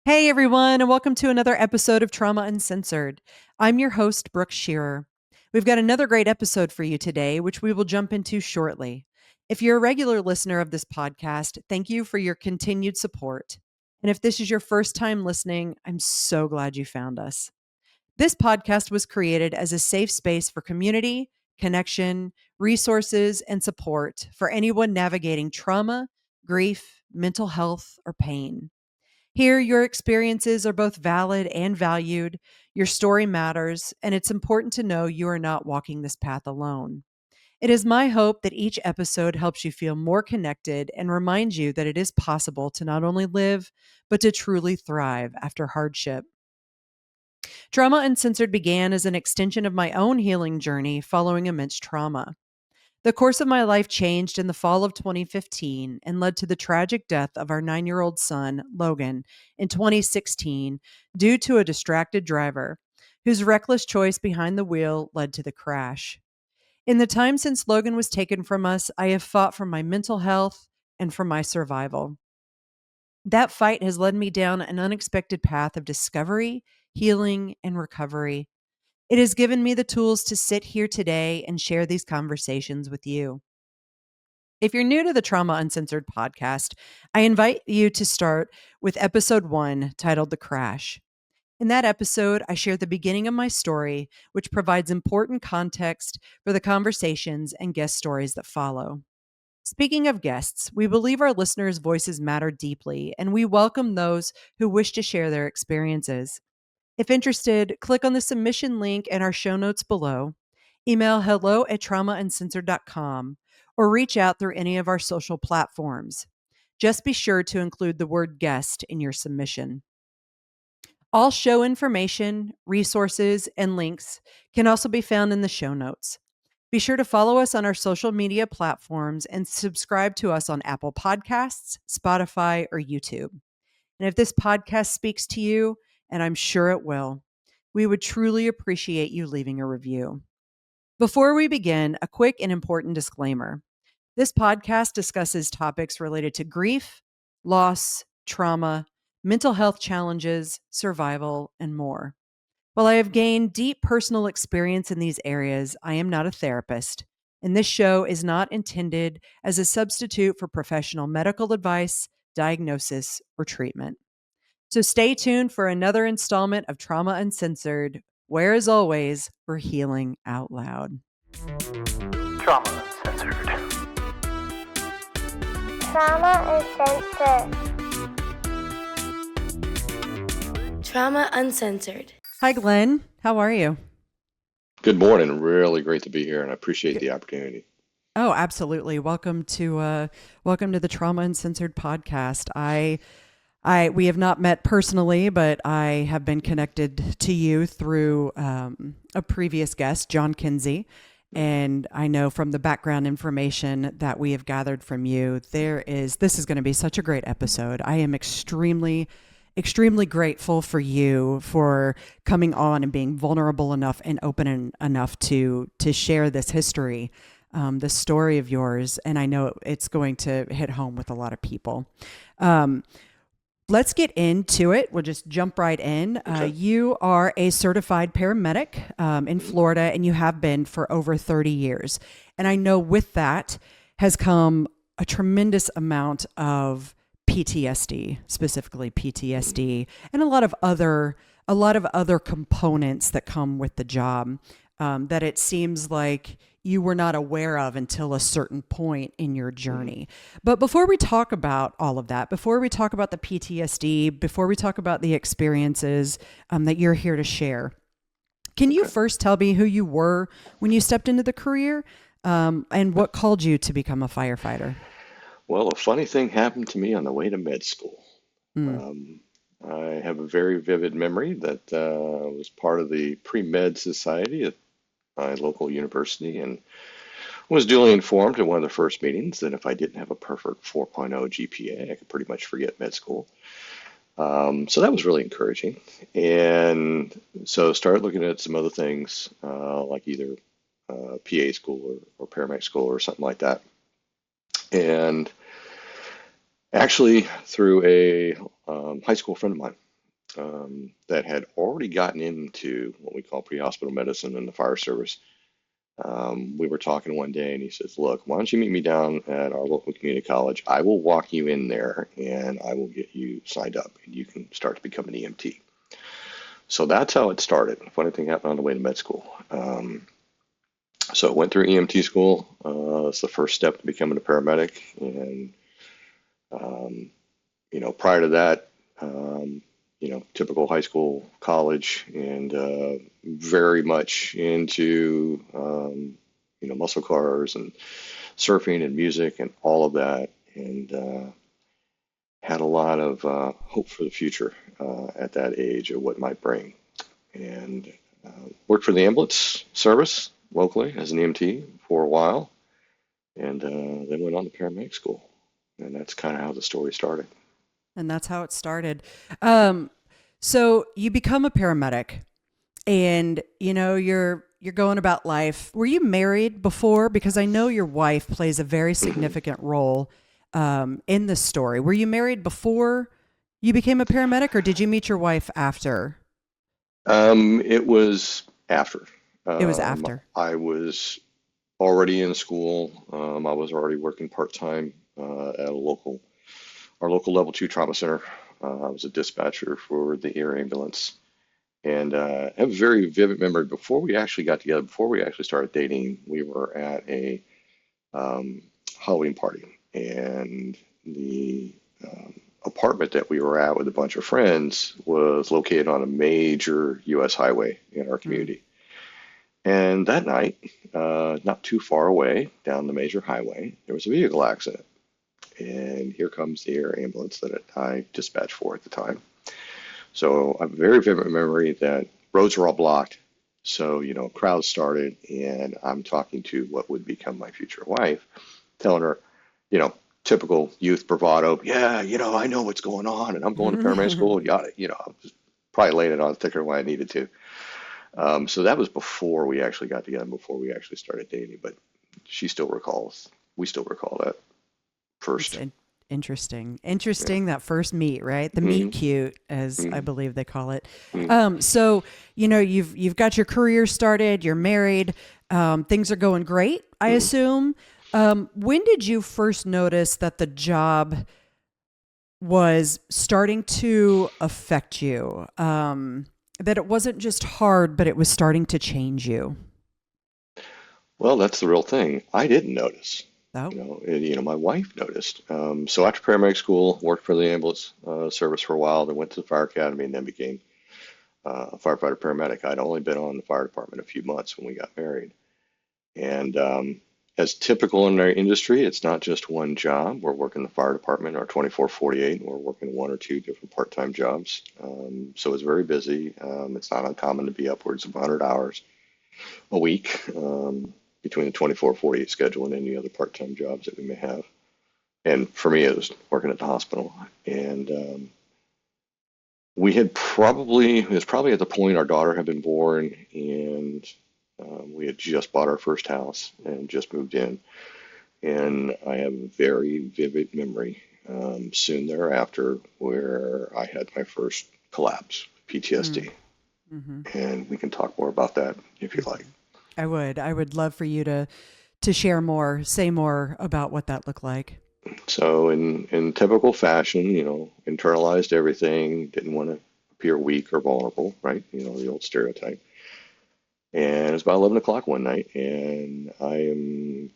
Hey everyone, and welcome to another episode of Trauma Uncensored. I'm your host, Brooke Shearer. We've got another great episode for you today, which we will jump into shortly. If you're a regular listener of this podcast, thank you for your continued support. And if this is your first time listening, I'm so glad you found us. This podcast was created as a safe space for community, connection, resources, and support for anyone navigating trauma, grief, mental health, or pain. Here, your experiences are both valid and valued. Your story matters, and it's important to know you are not walking this path alone. It is my hope that each episode helps you feel more connected and reminds you that it is possible to not only live, but to truly thrive after hardship. Trauma Uncensored began as an extension of my own healing journey following immense trauma. The course of my life changed in the fall of 2015 and led to the tragic death of our 9-year-old son, Logan, in 2016 due to a distracted driver whose reckless choice behind the wheel led to the crash. In the time since Logan was taken from us, I have fought for my mental health and for my survival. That fight has led me down an unexpected path of discovery, healing, and recovery. It has given me the tools to sit here today and share these conversations with you. If you're new to the Trauma Uncensored podcast, I invite you to start with episode 1 titled The Crash. In that episode, I share the beginning of my story, which provides important context for the conversations and guest stories that follow. Speaking of guests, we believe our listeners' voices matter deeply, and we welcome those who wish to share their experiences. If interested, click on the submission link in our show notes below, email hello@traumauncensored.com, or reach out through any of our social platforms. Just be sure to include the word guest in your submission. All show information, resources, and links can also be found in the show notes. Be sure to follow us on our social media platforms and subscribe to us on Apple Podcasts, Spotify, or YouTube. And if this podcast speaks to you, and I'm sure it will, we would truly appreciate you leaving a review. Before we begin, a quick and important disclaimer. This podcast discusses topics related to grief, loss, trauma, mental health challenges, survival, and more. While I have gained deep personal experience in these areas, I am not a therapist, and this show is not intended as a substitute for professional medical advice, diagnosis, or treatment. So stay tuned for another installment of Trauma Uncensored, where, as always, we're healing out loud. Trauma Uncensored. Trauma Uncensored. Trauma Uncensored. Hi, Glenn. How are you? Good morning. Really great to be here, and I appreciate the opportunity. Oh, absolutely. Welcome to the Trauma Uncensored podcast. We have not met personally, but I have been connected to you through a previous guest, John Kinsey. And I know from the background information that we have gathered from you, this is going to be such a great episode. I am extremely grateful for you for coming on and being vulnerable enough and open enough to share this history, the story of yours. And I know it's going to hit home with a lot of people. Let's get into it. We'll just jump right in. Okay. You are a certified paramedic in Florida, and you have been for over 30 years. And I know with that has come a tremendous amount of PTSD, specifically PTSD, and a lot of other components that come with the job that it seems like you were not aware of until a certain point in your journey. But before we talk about all of that, before we talk about the PTSD, before we talk about the experiences that you're here to share, can you first tell me who you were when you stepped into the career and what called you to become a firefighter? Well, a funny thing happened to me on the way to med school. I have a very vivid memory that was part of the pre-med society at my local university, and was duly informed in one of the first meetings that if I didn't have a perfect 4.0 GPA, I could pretty much forget med school. So that was really encouraging. And so started looking at some other things, like either PA school or paramedic school or something like that. And actually through a high school friend of mine, that had already gotten into what we call pre-hospital medicine in the fire service. We were talking one day, and he says, "Look, why don't you meet me down at our local community college? I will walk you in there, and I will get you signed up, and you can start to become an EMT." So that's how it started. Funny thing happened on the way to med school. So I went through EMT school. It's the first step to becoming a paramedic, and prior to that, typical high school, college, and very much into, muscle cars and surfing and music and all of that, and had a lot of hope for the future at that age of what might bring. And worked for the ambulance service locally as an EMT for a while, and then went on to paramedic school. And that's kind of how the story started. And that's how it started. So you become a paramedic, and you're going about life. Were you married before? Because I know your wife plays a very significant role in this story. Were you married before you became a paramedic, or did you meet your wife after? It was after. It was after. I was already in school. I was already working part-time at our local level 2 trauma center. I was a dispatcher for the air ambulance, and I have a very vivid memory. Before we actually got together, before we actually started dating, we were at a Halloween party, and the apartment that we were at with a bunch of friends was located on a major U.S. highway in our community. And that night, not too far away down the major highway, there was a vehicle accident. And here comes the air ambulance that I dispatched for at the time. So I have a very vivid memory that roads were all blocked. So, crowds started, and I'm talking to what would become my future wife, telling her, typical youth bravado. Yeah, I know what's going on, and I'm going to paramedic school. Yada, I was probably laying it on thicker than I needed to. So that was before we actually got together, before we actually started dating. But we still recall that first. Interesting. That first meet, right? The meet cute, as I believe they call it. So, you've got your career started, you're married, things are going great, I assume. When did you first notice that the job was starting to affect you? That it wasn't just hard, but it was starting to change you? Well, that's the real thing. I didn't notice. Oh. My wife noticed. So after paramedic school, worked for the ambulance service for a while, then went to the fire academy, and then became a firefighter-paramedic. I'd only been on the fire department a few months when we got married. And as typical in our industry, it's not just one job. We're working the fire department or 24/48. We're working one or two different part-time jobs. So it's very busy. It's not uncommon to be upwards of 100 hours a week between the 24/48 schedule and any other part-time jobs that we may have. And for me, it was working at the hospital. And it was probably at the point our daughter had been born, and we had just bought our first house and just moved in. And I have a very vivid memory soon thereafter where I had my first collapse, PTSD. And we can talk more about that if you like. I would love for you to share more, say more about what that looked like. So in typical fashion, internalized everything, didn't want to appear weak or vulnerable, right? The old stereotype. And it was about 11 o'clock one night, and I am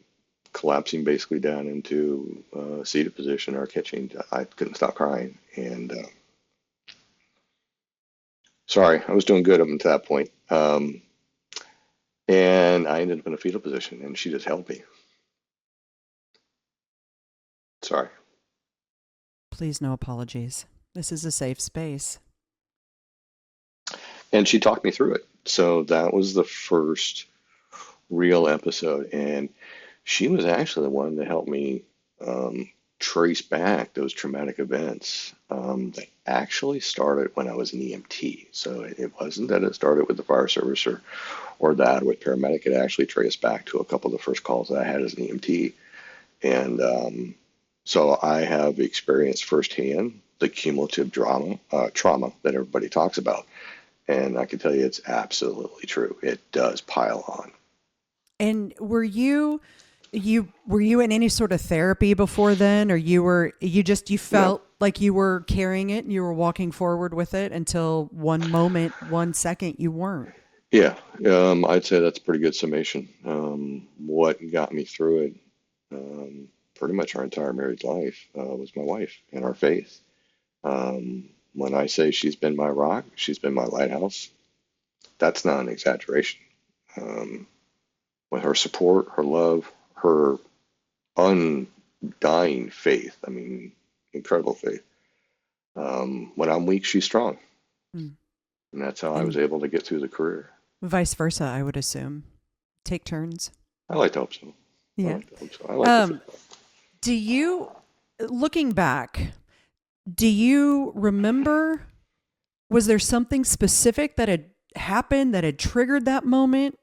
collapsing basically down into a seated position or catching. I couldn't stop crying. And sorry, I was doing good up until that point. And I ended up in a fetal position, and she just held me. Sorry. Please, no apologies. This is a safe space. And she talked me through it. So that was the first real episode. And she was actually the one that helped me trace back those traumatic events that actually started when I was an EMT. So it wasn't that it started with the fire service or that with paramedic. It actually traced back to a couple of the first calls that I had as an EMT. And so I have experienced firsthand the cumulative trauma that everybody talks about. And I can tell you it's absolutely true. It does pile on. And were you in any sort of therapy before then, or you No. felt like you were carrying it and you were walking forward with it until one moment, 1 second you weren't? Yeah, I'd say that's a pretty good summation. What got me through it, pretty much our entire married life, was my wife and our faith. When I say she's been my rock, she's been my lighthouse, that's not an exaggeration. Um, with her support, her love, her undying faith, I mean, incredible faith. When I'm weak, she's strong. Mm. And that's how I was And able to get through the career. vice versa, I would assume. Take turns. I like to hope so. I Yeah. like to hope so. I like to Um, think that. do you, looking back, do you remember, was there something specific that had happened that had triggered that moment?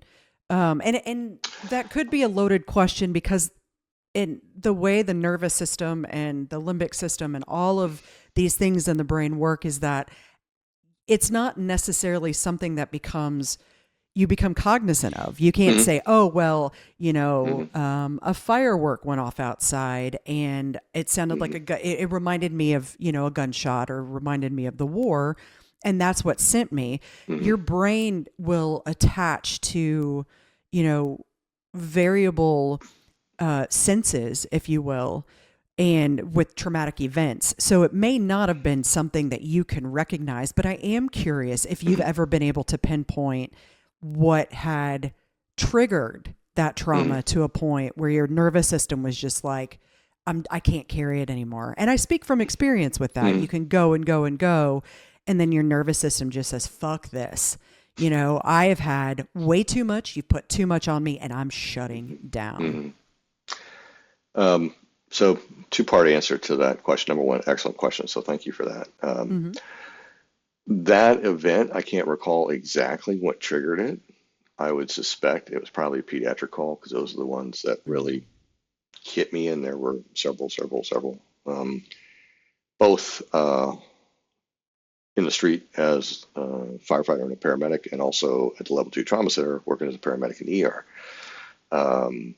And that could be a loaded question because in the way the nervous system and the limbic system and all of these things in the brain work is that it's not necessarily something that you become cognizant of. You can't Hmm. say, oh, well, Hmm. a firework went off outside and it sounded like Hmm. it reminded me of, a gunshot or reminded me of the war. And that's what sent me. Hmm. Your brain will attach to, variable senses, if you will, and with traumatic events. So it may not have been something that you can recognize, but I am curious if you've ever been able to pinpoint what had triggered that Hmm. trauma to a point where your nervous system was just like, I can't carry it anymore. And I speak from experience with that. Hmm. You can go and go and go, and then your nervous system just says, fuck this. I have had way too much. You've put too much on me, and I'm shutting down. Hmm. Um, so two-part answer to that question. Number one, excellent question. So thank you for that. Mm-hmm. That event, I can't recall exactly what triggered it. I would suspect it was probably a pediatric call because those are the ones that really hit me, and there were several, both in the street as a firefighter and a paramedic, and also at the level 2 trauma center working as a paramedic in ER. Um,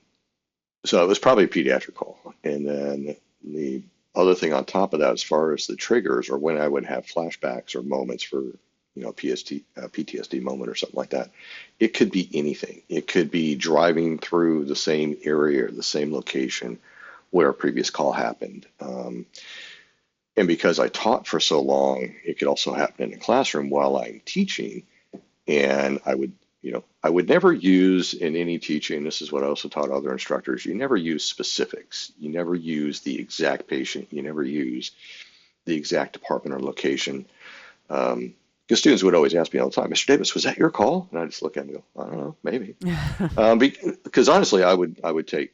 so it was probably a pediatric call. And then the other thing on top of that, as far as the triggers or when I would have flashbacks or moments for, PTSD moment or something like that, it could be anything. It could be driving through the same area or the same location where a previous call happened. And because I taught for so long, it could also happen in the classroom while I'm teaching. And I would never use in any teaching, this is what I also taught other instructors, you never use specifics. You never use the exact patient. You never use the exact department or location. Because students would always ask me all the time, Mr. Davis, was that your call? And I just look at them and go, I don't know, maybe. Because honestly, I would take,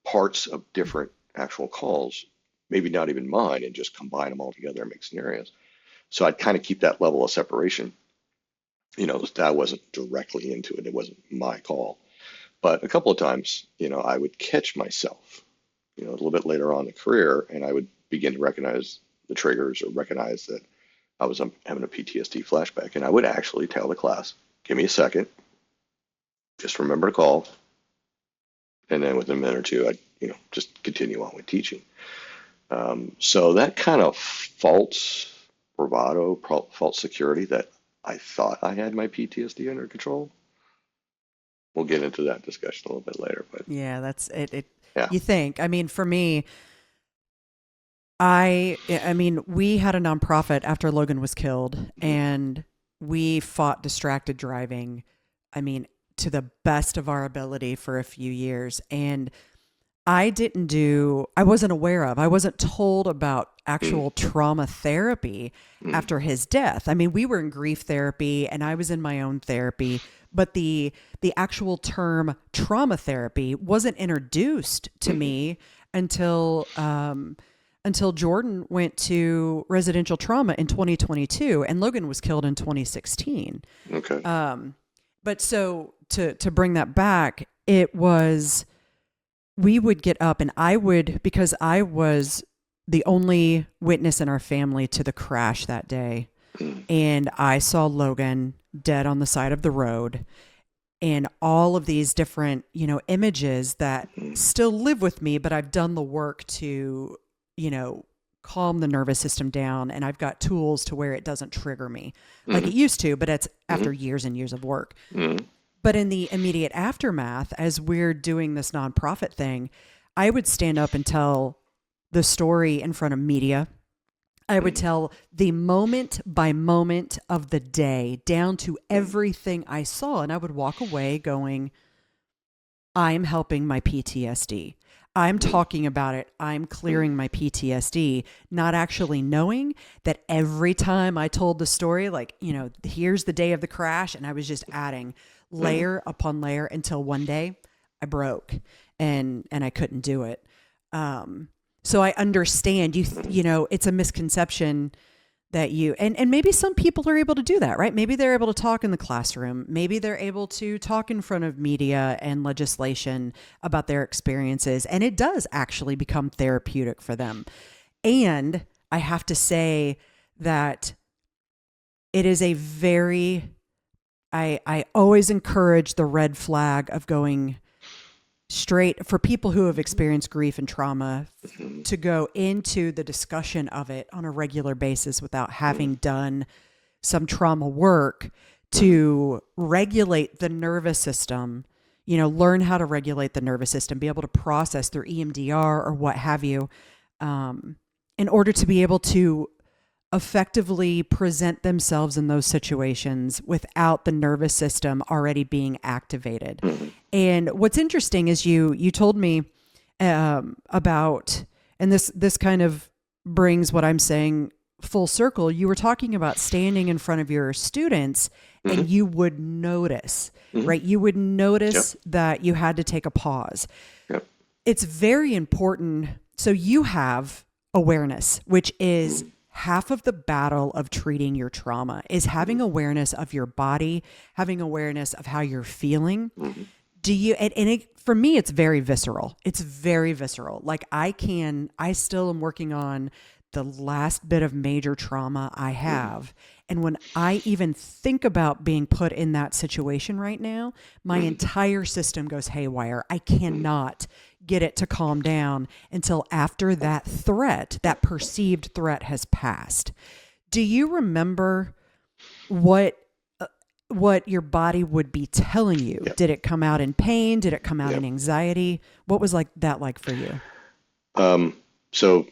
parts of different actual calls, maybe not even mine, and just combine them all together and make scenarios. So I'd kind of keep that level of separation. That wasn't directly into it. It wasn't my call. But a couple of times, I would catch myself, a little bit later on in the career, and I would begin to recognize the triggers or recognize that I was having a PTSD flashback. And I would actually tell the class, give me a second, just remember to call. And then within a minute or two, I'd, just continue on with teaching. So that kind of false bravado, false security that I thought I had my PTSD under control. We'll get into that discussion a little bit later, but Yeah, that's it. yeah. You think? I mean, for me, I mean, we had a nonprofit after Logan was killed, and we fought distracted driving. I mean, to the best of our ability for a few years, and I wasn't aware of, I wasn't told about Mm, actual trauma therapy mm, after his death. I mean, we were in grief therapy and I was in my own therapy, but the actual term trauma therapy wasn't introduced to mm. me until Jordan went to residential trauma in 2022 and Logan was killed in 2016. Okay. But so to bring that back, it was, we would get up and I would, because I was the only witness in our family to the crash that day. Mm, And I saw Logan dead on the side of the road, and all of these different, images that mm, still live with me, but I've done the work to, you know, calm the nervous system down, and I've got tools to where it doesn't trigger me like mm, it used to, but it's mm, after years and years of work. mm, But in the immediate aftermath, as we're doing this nonprofit thing, I would stand up and tell the story in front of media. I would mm, tell the moment by moment of the day down to mm, everything I saw. And I would walk away going, I'm helping my PTSD. I'm mm, talking about it. I'm mm, clearing my PTSD, not actually knowing that every time I told the story, like, here's the day of the crash. And I was just adding mm, layer upon layer until one day I broke and I couldn't do it. So I understand mm, it's a misconception that and maybe some people are able to do that, right? Maybe they're able to talk in the classroom. Maybe they're able to talk in front of media and legislation about their experiences. And it does actually become therapeutic for them. And I have to say that it is a very, I always encourage the red flag of going straight for people who have experienced grief and trauma mm, to go into the discussion of it on a regular basis without mm, having done some trauma work mm, to regulate the nervous system, learn how to regulate the nervous system, be able to process through EMDR or what have you, in order to be able to effectively present themselves in those situations without the nervous system already being activated. mm, And what's interesting is you told me about, and this kind of brings what I'm saying full circle. You were talking about standing in front of your students and mhm, you would notice, mhm. right? You would Yep, notice that you had to take a pause. yep. It's very important. So you have awareness, which is Mm, half of the battle of treating your trauma, is having mm, awareness of your body, having awareness of how you're feeling. mhm, Do you, and it, for me, it's very visceral. It's very visceral. Like I still am working on the last bit of major trauma I mhm, have. And when I even think about being put in that situation right now, my mhm, entire system goes haywire. I mhm. cannot get it to calm down until after that threat, that perceived threat has passed. Do you remember what what your body would be telling you? Yep, Did it come out in pain? Did it come out in yep. anxiety? What was like that like for you? Um, so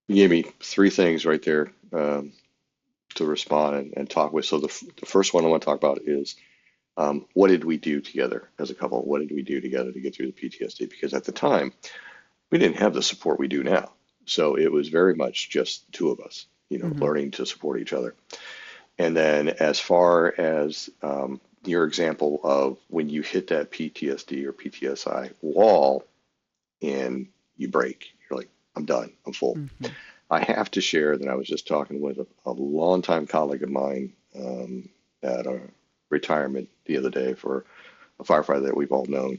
you gave me three things right there to respond and talk with. So the first one I want to talk about is what did we do together as a couple? What did we do together to get through the PTSD? Because at the time, we didn't have the support we do now. So it was very much just the two of us, Mm-hmm. learning to support each other. And then as far as your example of when you hit that PTSD or PTSI wall and you break, you're like, I'm done, I'm full. Mm-hmm. I have to share that I was just talking with a longtime colleague of mine at a retirement the other day for a firefighter that we've all known.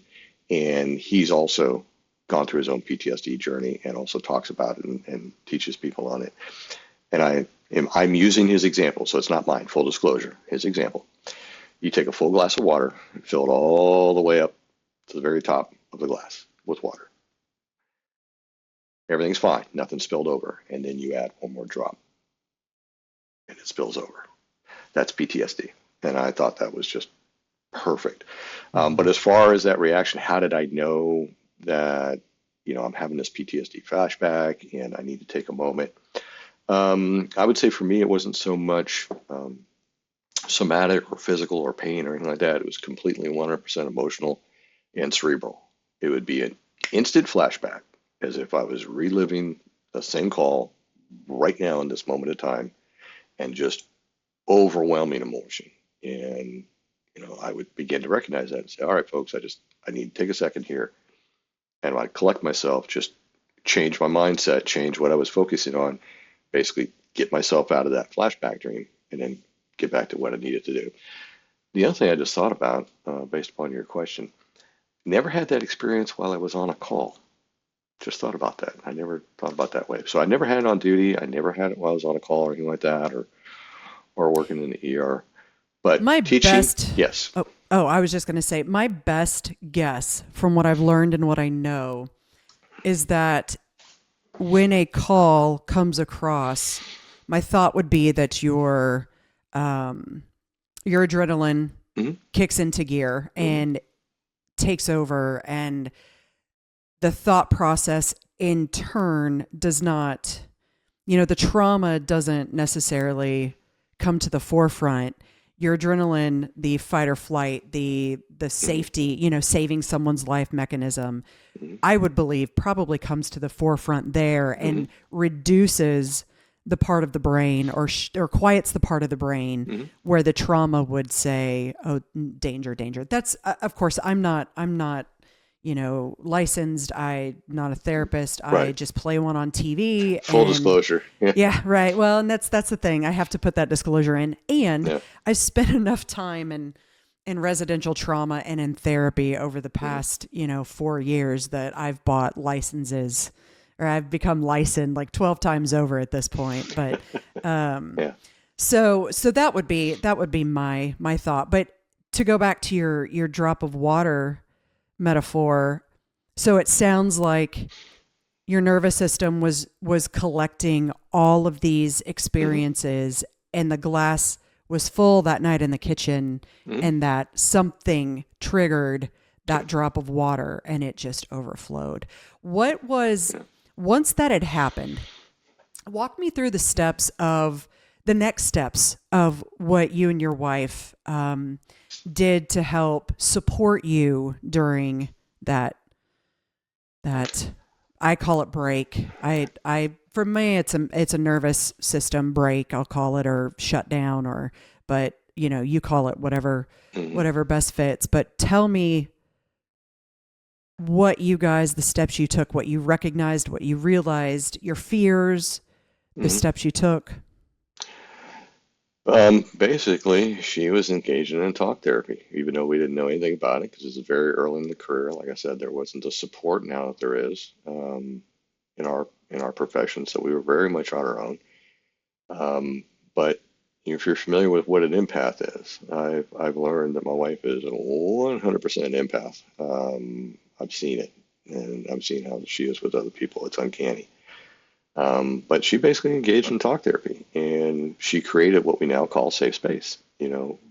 And he's also gone through his own PTSD journey and also talks about it and teaches people on it. And I'm using his example, so it's not mine, full disclosure, his example. You take a full glass of water and fill it all the way up to the very top of the glass with water. Everything's fine, nothing spilled over. And then you add one more drop and it spills over. That's PTSD. And I thought that was just perfect. Mm-hmm. But as far as that reaction, how did I know that, I'm having this PTSD flashback and I need to take a moment? I would say for me, it wasn't so much somatic or physical or pain or anything like that. It was completely 100% emotional and cerebral. It would be an instant flashback as if I was reliving the same call right now in this moment of time and just overwhelming emotion. And, I would begin to recognize that and say, all right, folks, I need to take a second here. And I'd collect myself, just change my mindset, change what I was focusing on, basically get myself out of that flashback dream and then get back to what I needed to do. The other thing I just thought about, based upon your question, never had that experience while I was on a call. just thought about that. I never thought about that way. So I never had it on duty. I never had it while I was on a call or anything like that, or working in the ER. But My teaching, best, yes. I was just going to say, my best guess from what I've learned and what I know is that when a call comes across, my thought would be that your adrenaline Hmm. kicks into gear Hmm. and takes over, and the thought process in turn does not, the trauma doesn't necessarily come to the forefront. Your adrenaline, the fight or flight, the safety, saving someone's life mechanism, Hmm. I would believe probably comes to the forefront there Hmm. and reduces the part of the brain or quiets the part of the brain Hmm. where the trauma would say, "Oh, danger, danger." That's of course I'm not licensed. I'm not a therapist. I Right. just play one on TV Full and disclosure. Yeah. yeah, right. Well, and that's the thing. I have to put that disclosure in. And Yeah. I've spent enough time in residential trauma and in therapy over the Hmm. past, 4 years that I've bought licenses or I've become licensed like 12 times over at this point. But Yeah. so that would be my thought. But to go back to your drop of water metaphor, so it sounds like your nervous system was collecting all of these Hmm. experiences, and the glass was full that night in the kitchen, Hmm. and that something triggered that drop of water and it just overflowed. What was, once that had happened, walk me through the next steps of what you and your wife did to help support you during that I call it break. I for me it's a nervous system break, I'll call it, or shutdown, but you call it Hmm. whatever best fits. But tell me the steps you took, what you recognized, what you realized, your fears, the Hmm. steps you took. Basically, she was engaging in talk therapy, even though we didn't know anything about it because it was very early in the career. Like I said, there wasn't the support now that there is in our profession, so we were very much on our own. But if you're familiar with what an empath is, I've learned that my wife is a 100% empath. I've seen it, and I've seen how she is with other people. It's uncanny. But she basically engaged in talk therapy, and she created what we now call safe space.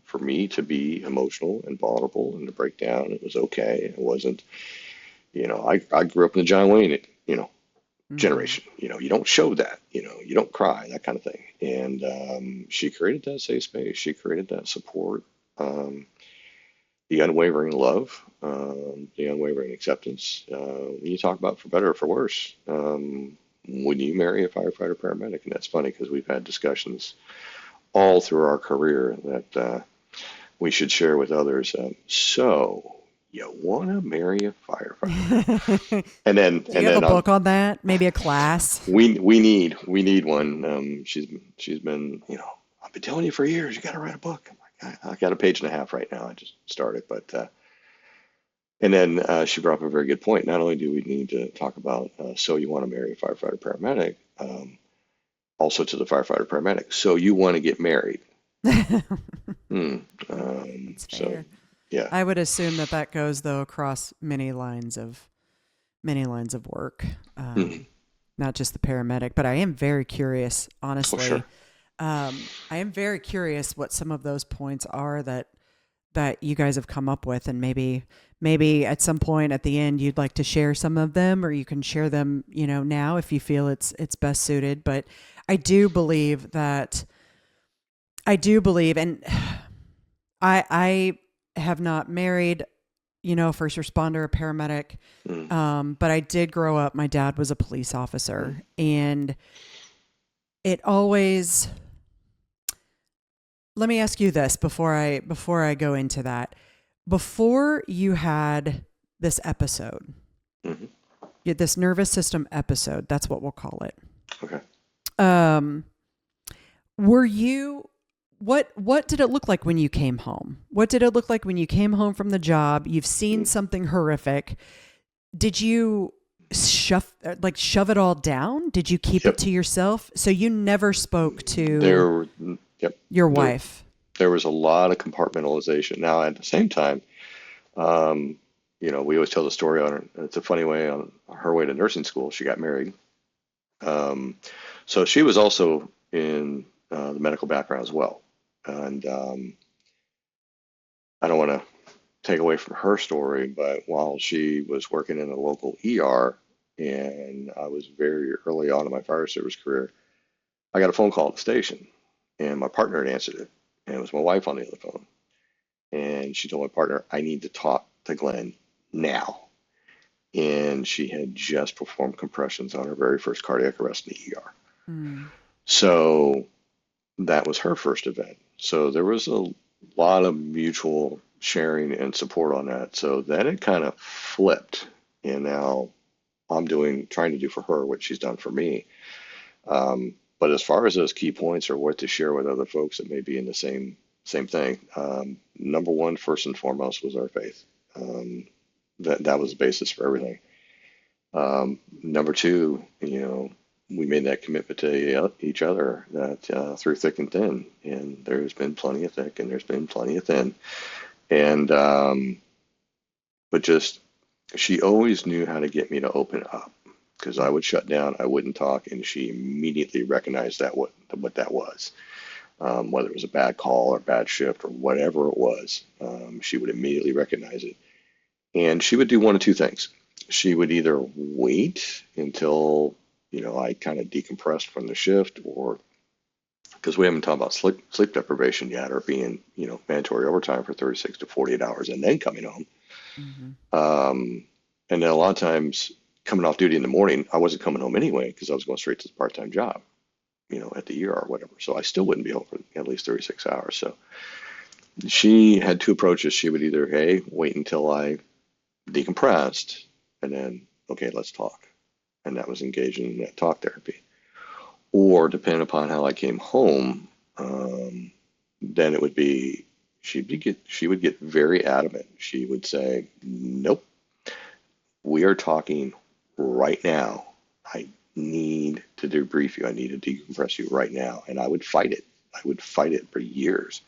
For me to be emotional and vulnerable and to break down, it was okay. It wasn't, I grew up in the John Wayne, Mm-hmm. generation. You don't show that. You don't cry, that kind of thing. And she created that safe space. She created that support, um, the unwavering love, the unwavering acceptance. You talk about for better or for worse. When you marry a firefighter paramedic, and that's funny because we've had discussions all through our career that we should share with others. So you want to marry a firefighter, and then Do you and have a then book on that? Maybe a class? we need one. She's been I've been telling you for years you got to write a book. I'm like, I got a page and a half right now. I just started, but and then she brought up a very good point. Not only do we need to talk about so you want to marry a firefighter paramedic, also to the firefighter paramedic. So you want to get married. Hmm. That's So fair. yeah. I would assume that goes though across many lines of work, Hmm. not just the paramedic. But I am very curious, Oh, sure. honestly. I am very curious what some of those points are that you guys have come up with, and maybe at some point at the end you'd like to share some of them, or you can share them, now if you feel it's best suited. But I do believe that and I have not married, a first responder, a paramedic. Mm. But I did grow up. My dad was a police Mm. officer, and it always. Let me ask you this before I go into that. Before you had this episode, Hmm. this nervous system episode, that's what we'll call it. Okay. Um, were you what did it look like when you came home? What did it look like when you came home from the job? You've seen Mm. something horrific. Did you shove it all down? Did you keep it Yep. to yourself? So you never spoke to There, yep. your There, wife? there was a lot of compartmentalization. Now, at the same time, um, we always tell the story on her. It's a funny way on her way to nursing school. She got married. Um, so she was also in the medical background as well. And I don't want to take away from her story, but while she was working in a local ER, and I was very early on in my fire service career, I got a phone call at the station, and my partner had answered it, and it was my wife on the other phone. And she told my partner, I need to talk to Glenn now. And she had just performed compressions on her very first cardiac arrest in the ER. Mm. So that was her first event. So there was a lot of mutual sharing and support on that. So then it kind of flipped. And now I'm trying to do for her what she's done for me. But as far as those key points or what to share with other folks that may be in the same thing, number one, first and foremost, was our faith. That was the basis for everything. Number two, we made that commitment to each other that through thick and thin, and there's been plenty of thick and there's been plenty of thin, and but just she always knew how to get me to open up because I would shut down, I wouldn't talk, and she immediately recognized that what that was, whether it was a bad call or bad shift or whatever it was, she would immediately recognize it, and she would do one of two things. She would either wait until I kind of decompressed from the shift, or because we haven't talked about sleep deprivation yet, or being mandatory overtime for 36 to 48 hours and then coming home. Mm-hmm. And then a lot of times coming off duty in the morning, I wasn't coming home anyway because I was going straight to the part-time job, at the ER or whatever. So I still wouldn't be home for at least 36 hours. So she had two approaches. She would either, hey, wait until I decompressed and then, okay, let's talk. And that was engaging in that talk therapy. Or depending upon how I came home, then it would be, she would get very adamant. She would say, nope, we are talking right now. I need to debrief you. I need to decompress you right now. And I would fight it. I would fight it for years.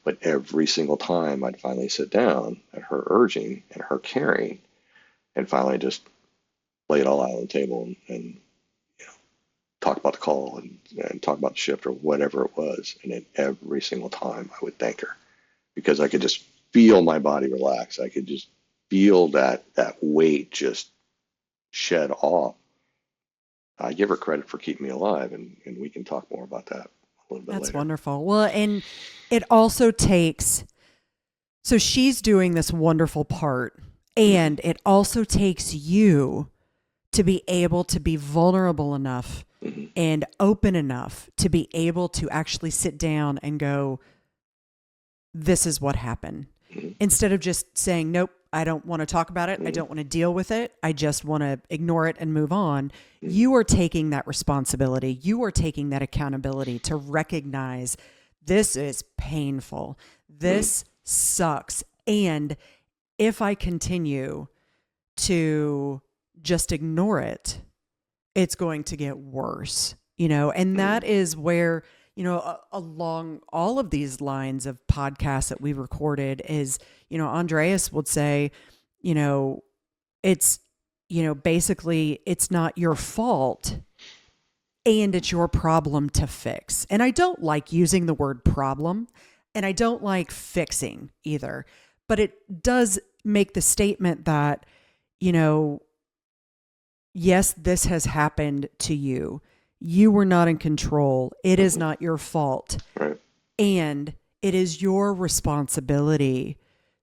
But every single time I'd finally sit down at her urging and her caring and finally just lay it all out on the table and talk about the call and talk about the shift or whatever it was. And then every single time I would thank her because I could just feel my body relax. I could just feel that weight just shed off. I give her credit for keeping me alive, and we can talk more about that a little bit That's later. wonderful. Well, and it also takes, so she's doing this wonderful part, and it also takes you to be able to be vulnerable enough Mm-hmm. and open enough to be able to actually sit down and go, this is what happened. Mm-hmm. Instead of just saying, nope, I don't want to talk about it. Mm-hmm. I don't want to deal with it. I just want to ignore it and move on. Mm-hmm. You are taking that responsibility. You are taking that accountability to recognize this is painful. This sucks. And if I continue to just ignore it, it's going to get worse, and that is where, along all of these lines of podcasts that we recorded is, Andreas would say, it's, basically it's not your fault and it's your problem to fix. And I don't like using the word problem and I don't like fixing either, but it does make the statement that, yes, this has happened to you. You were not in control. It is not your fault. Right. And it is your responsibility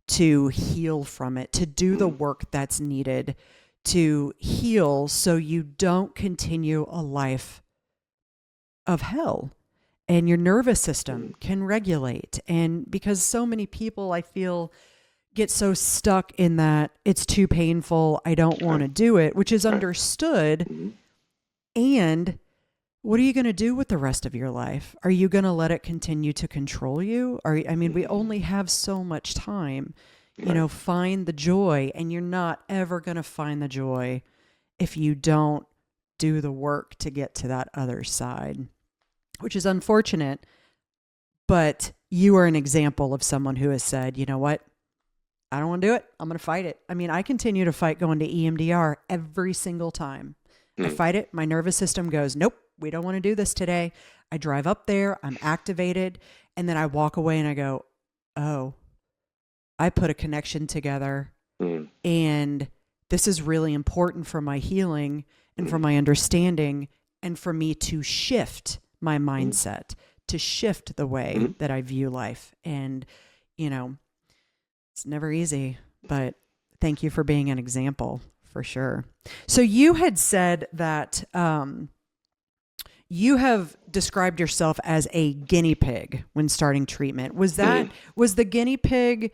to heal from it, to do the work that's needed to heal so you don't continue a life of hell and your nervous system can regulate. And because so many people, I feel, get so stuck in that it's too painful, I don't want to do it, which is understood. Mm-hmm. And what are you going to do with the rest of your life? Are you going to let it continue to control you? We only have so much time, find the joy, and you're not ever going to find the joy if you don't do the work to get to that other side, which is unfortunate. But you are an example of someone who has said, you know what? I don't want to do it. I'm going to fight it. I mean, I continue to fight going to EMDR every single time. I fight it. My nervous system goes, nope, we don't want to do this today. I drive up there. I'm activated. And then I walk away and I go, oh, I put a connection together. And this is really important for my healing and for my understanding and for me to shift my mindset, to shift the way that I view life. And, you know, it's never easy, but thank you for being an example for sure. So you had said that you have described yourself as a guinea pig when starting treatment. Was the guinea pig,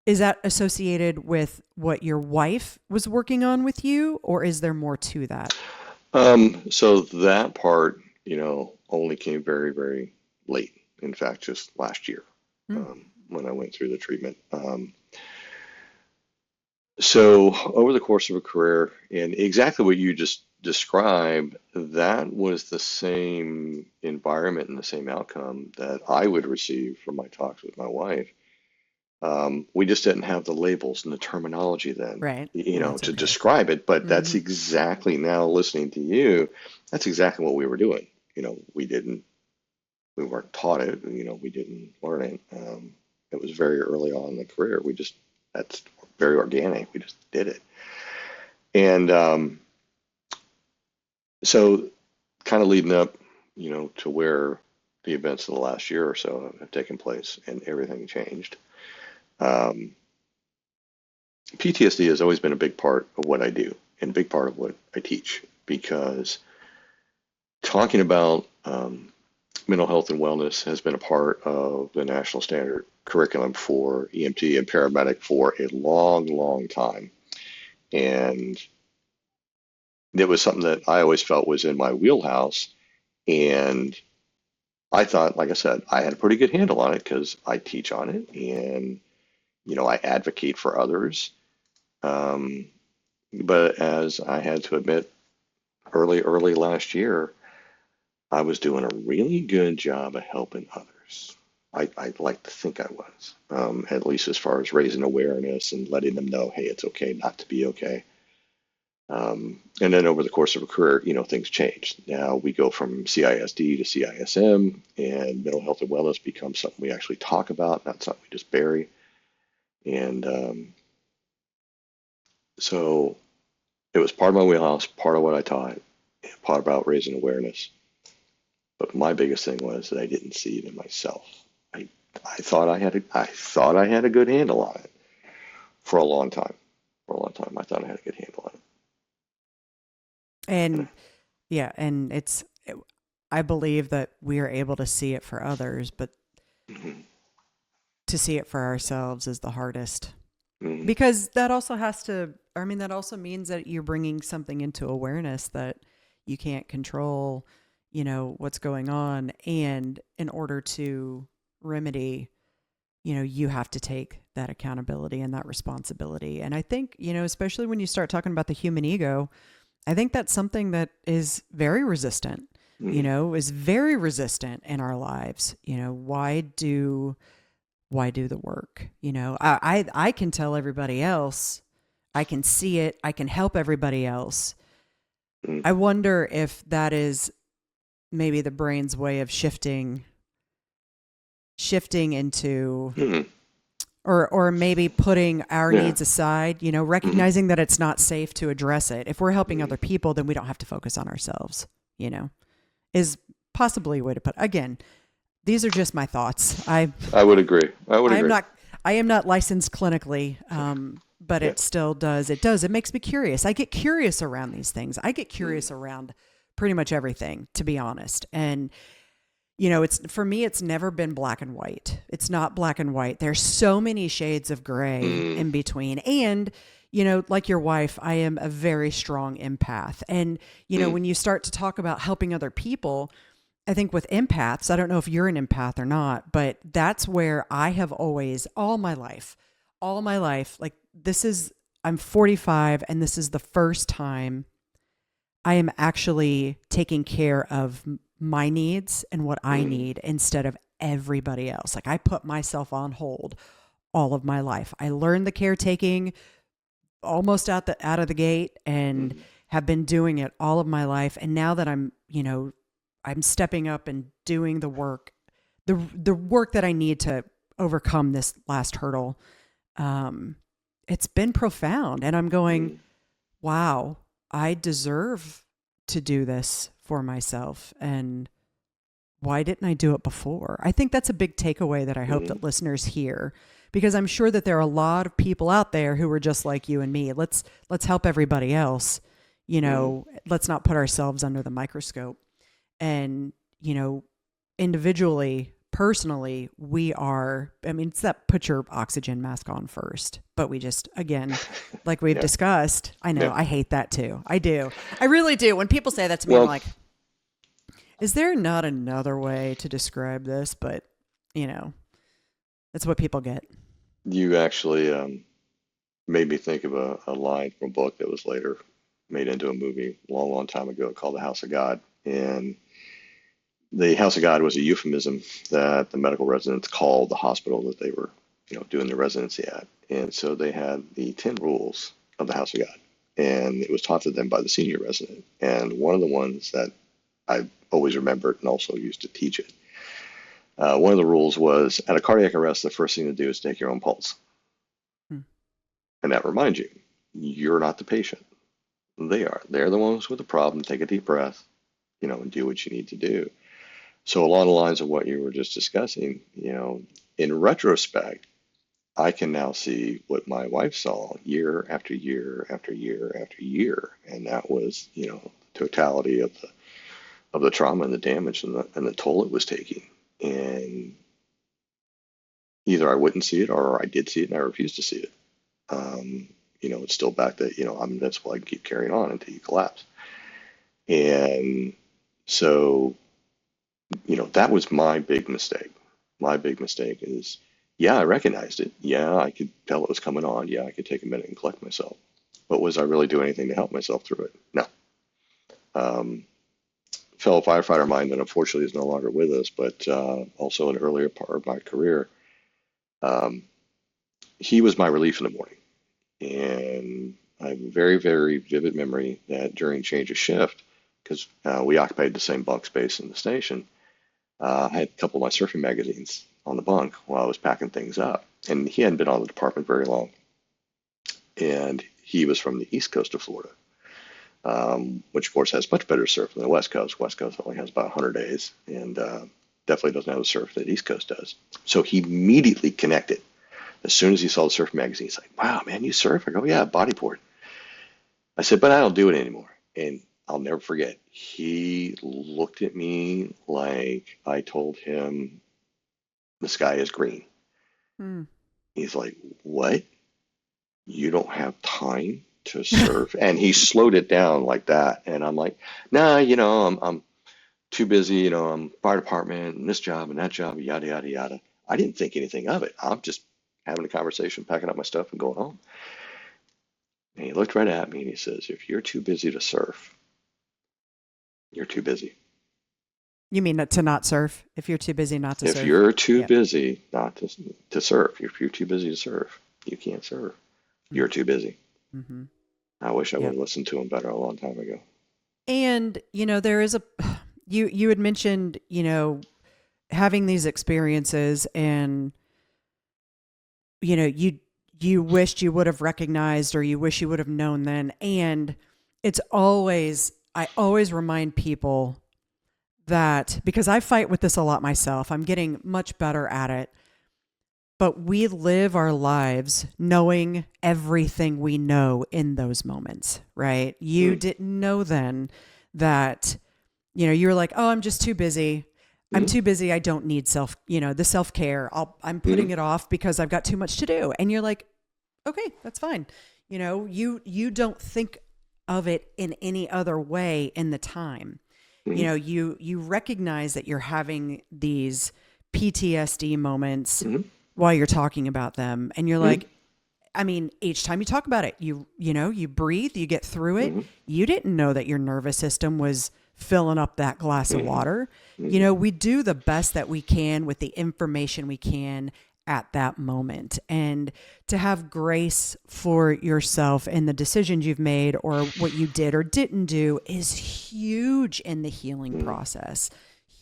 is that associated with what your wife was working on with you, or is there more to that? So that part, only came very, very late. In fact, just last year, when I went through the treatment. So over the course of a career, and exactly what you just described, that was the same environment and the same outcome that I would receive from my talks with my wife. We just didn't have the labels and the terminology then, Right. to describe it. But that's exactly, now listening to you, that's exactly what we were doing. We weren't taught it, we didn't learn it. It was very early on in the career. That's very organic. We just did it. And so kind of leading up, to where the events of the last year or so have taken place and everything changed. PTSD has always been a big part of what I do and a big part of what I teach, because talking about mental health and wellness has been a part of the national standard curriculum for EMT and paramedic for a long, long time. And it was something that I always felt was in my wheelhouse. And I thought, like I said, I had a pretty good handle on it because I teach on it and, I advocate for others. But as I had to admit early last year, I was doing a really good job of helping others. I'd like to think I was, at least as far as raising awareness and letting them know, hey, it's okay not to be okay. And then over the course of a career, things change. Now we go from CISD to CISM, and mental health and wellness becomes something we actually talk about, not something we just bury. And so it was part of my wheelhouse, part of what I taught, part about raising awareness. But my biggest thing was that I didn't see it in myself. I thought I had a good handle on it for a long time. I thought I had a good handle on it. And yeah, and I believe that we are able to see it for others, but to see it for ourselves is the hardest. Because that also that also means that you're bringing something into awareness that you can't control, what's going on. And in order to remedy, you have to take that accountability and that responsibility. And I think, especially when you start talking about the human ego, I think that's something that is very resistant, is very resistant in our lives. Why do the work? I can tell everybody else, I can see it, I can help everybody else. I wonder if that is maybe the brain's way of shifting into, or maybe putting our needs aside, recognizing that it's not safe to address it. If we're helping other people, then we don't have to focus on ourselves, is possibly a way to put it. Again, these are just my thoughts. I would agree. I am not licensed clinically, but it still does. It makes me curious. I get curious around these things. I get curious around pretty much everything, to be honest. And, for me, it's never been black and white. It's not black and white. There's so many shades of gray in between. And, like your wife, I am a very strong empath. And, when you start to talk about helping other people, I think with empaths, I don't know if you're an empath or not, but that's where I have always, all my life, like I'm 45, and this is the first time I am actually taking care of my needs and what I need instead of everybody else. Like I put myself on hold all of my life. I learned the caretaking almost out of the gate and have been doing it all of my life. And now that I'm stepping up and doing the work, the work that I need to overcome this last hurdle. It's been profound. And I'm going, wow, I deserve to do this for myself. And why didn't I do it before? I think that's a big takeaway that I hope that listeners hear, because I'm sure that there are a lot of people out there who are just like you and me. Let's help everybody else. Let's not put ourselves under the microscope. And, individually, personally, it's that put your oxygen mask on first. But we just, again, like we've discussed, I know, I hate that too. I do. I really do. When people say that to me, I'm like, is there not another way to describe this? But, that's what people get. You actually made me think of a line from a book that was later made into a movie a long, long time ago called The House of God. And the House of God was a euphemism that the medical residents called the hospital that they were, doing their residency at. And so they had the 10 rules of the House of God, and it was taught to them by the senior resident. And one of the ones that I always remembered and also used to teach it, one of the rules was at a cardiac arrest, the first thing to do is take your own pulse. And that reminds you, you're not the patient. They are. They're the ones with the problem. Take a deep breath, and do what you need to do. So along the lines of what you were just discussing, in retrospect, I can now see what my wife saw year after year after year after year. And that was, the totality of the trauma and the damage and the toll it was taking. And either I wouldn't see it or I did see it and I refused to see it. It's still back that, I'm invincible. I can keep carrying on until you collapse. And so, that was my big mistake. My big mistake is, I recognized it. Yeah, I could tell it was coming on. Yeah, I could take a minute and collect myself. But was I really doing anything to help myself through it? No. Fellow firefighter of mine that unfortunately is no longer with us, but also an earlier part of my career, he was my relief in the morning. And I have a very, very vivid memory that during change of shift, because we occupied the same bunk space in the station, I had a couple of my surfing magazines on the bunk while I was packing things up. And he hadn't been on the department very long. And he was from the east coast of Florida, which of course has much better surf than the west coast. West coast only has about 100 days and definitely doesn't have the surf that east coast does. So he immediately connected. As soon as he saw the surf magazine, he's like, wow, man, you surf? I go, yeah, bodyboard. I said, but I don't do it anymore. And I'll never forget, he looked at me like I told him the sky is green. He's like, what? You don't have time to surf? And he slowed it down like that. And I'm like, nah, I'm too busy, I'm fire department and this job and that job, yada, yada, yada. I didn't think anything of it. I'm just having a conversation, packing up my stuff and going home. And he looked right at me and he says, if you're too busy to surf, you're too busy. You mean to not surf? If you're too busy not to surf? If you're too busy not to surf, if you're too busy to surf, you can't surf. You're too busy. I wish I would have listened to him better a long time ago. And, there is you had mentioned, having these experiences and, you wished you would have recognized or you wish you would have known then. And I always remind people that, because I fight with this a lot myself, I'm getting much better at it, but we live our lives knowing everything we know in those moments, right? You didn't know then that, you were like, oh, I'm just too busy. I'm too busy. I don't need the self-care. I'm putting it off because I've got too much to do. And you're like, okay, that's fine. You don't think of it in any other way in the time. You recognize that you're having these PTSD moments while you're talking about them. And you're like, I mean, each time you talk about it, you breathe, you get through it. Mm-hmm. You didn't know that your nervous system was filling up that glass of Mm-hmm. water. Mm-hmm. We do the best that we can with the information we can at that moment. And to have grace for yourself and the decisions you've made or what you did or didn't do is huge in the healing process.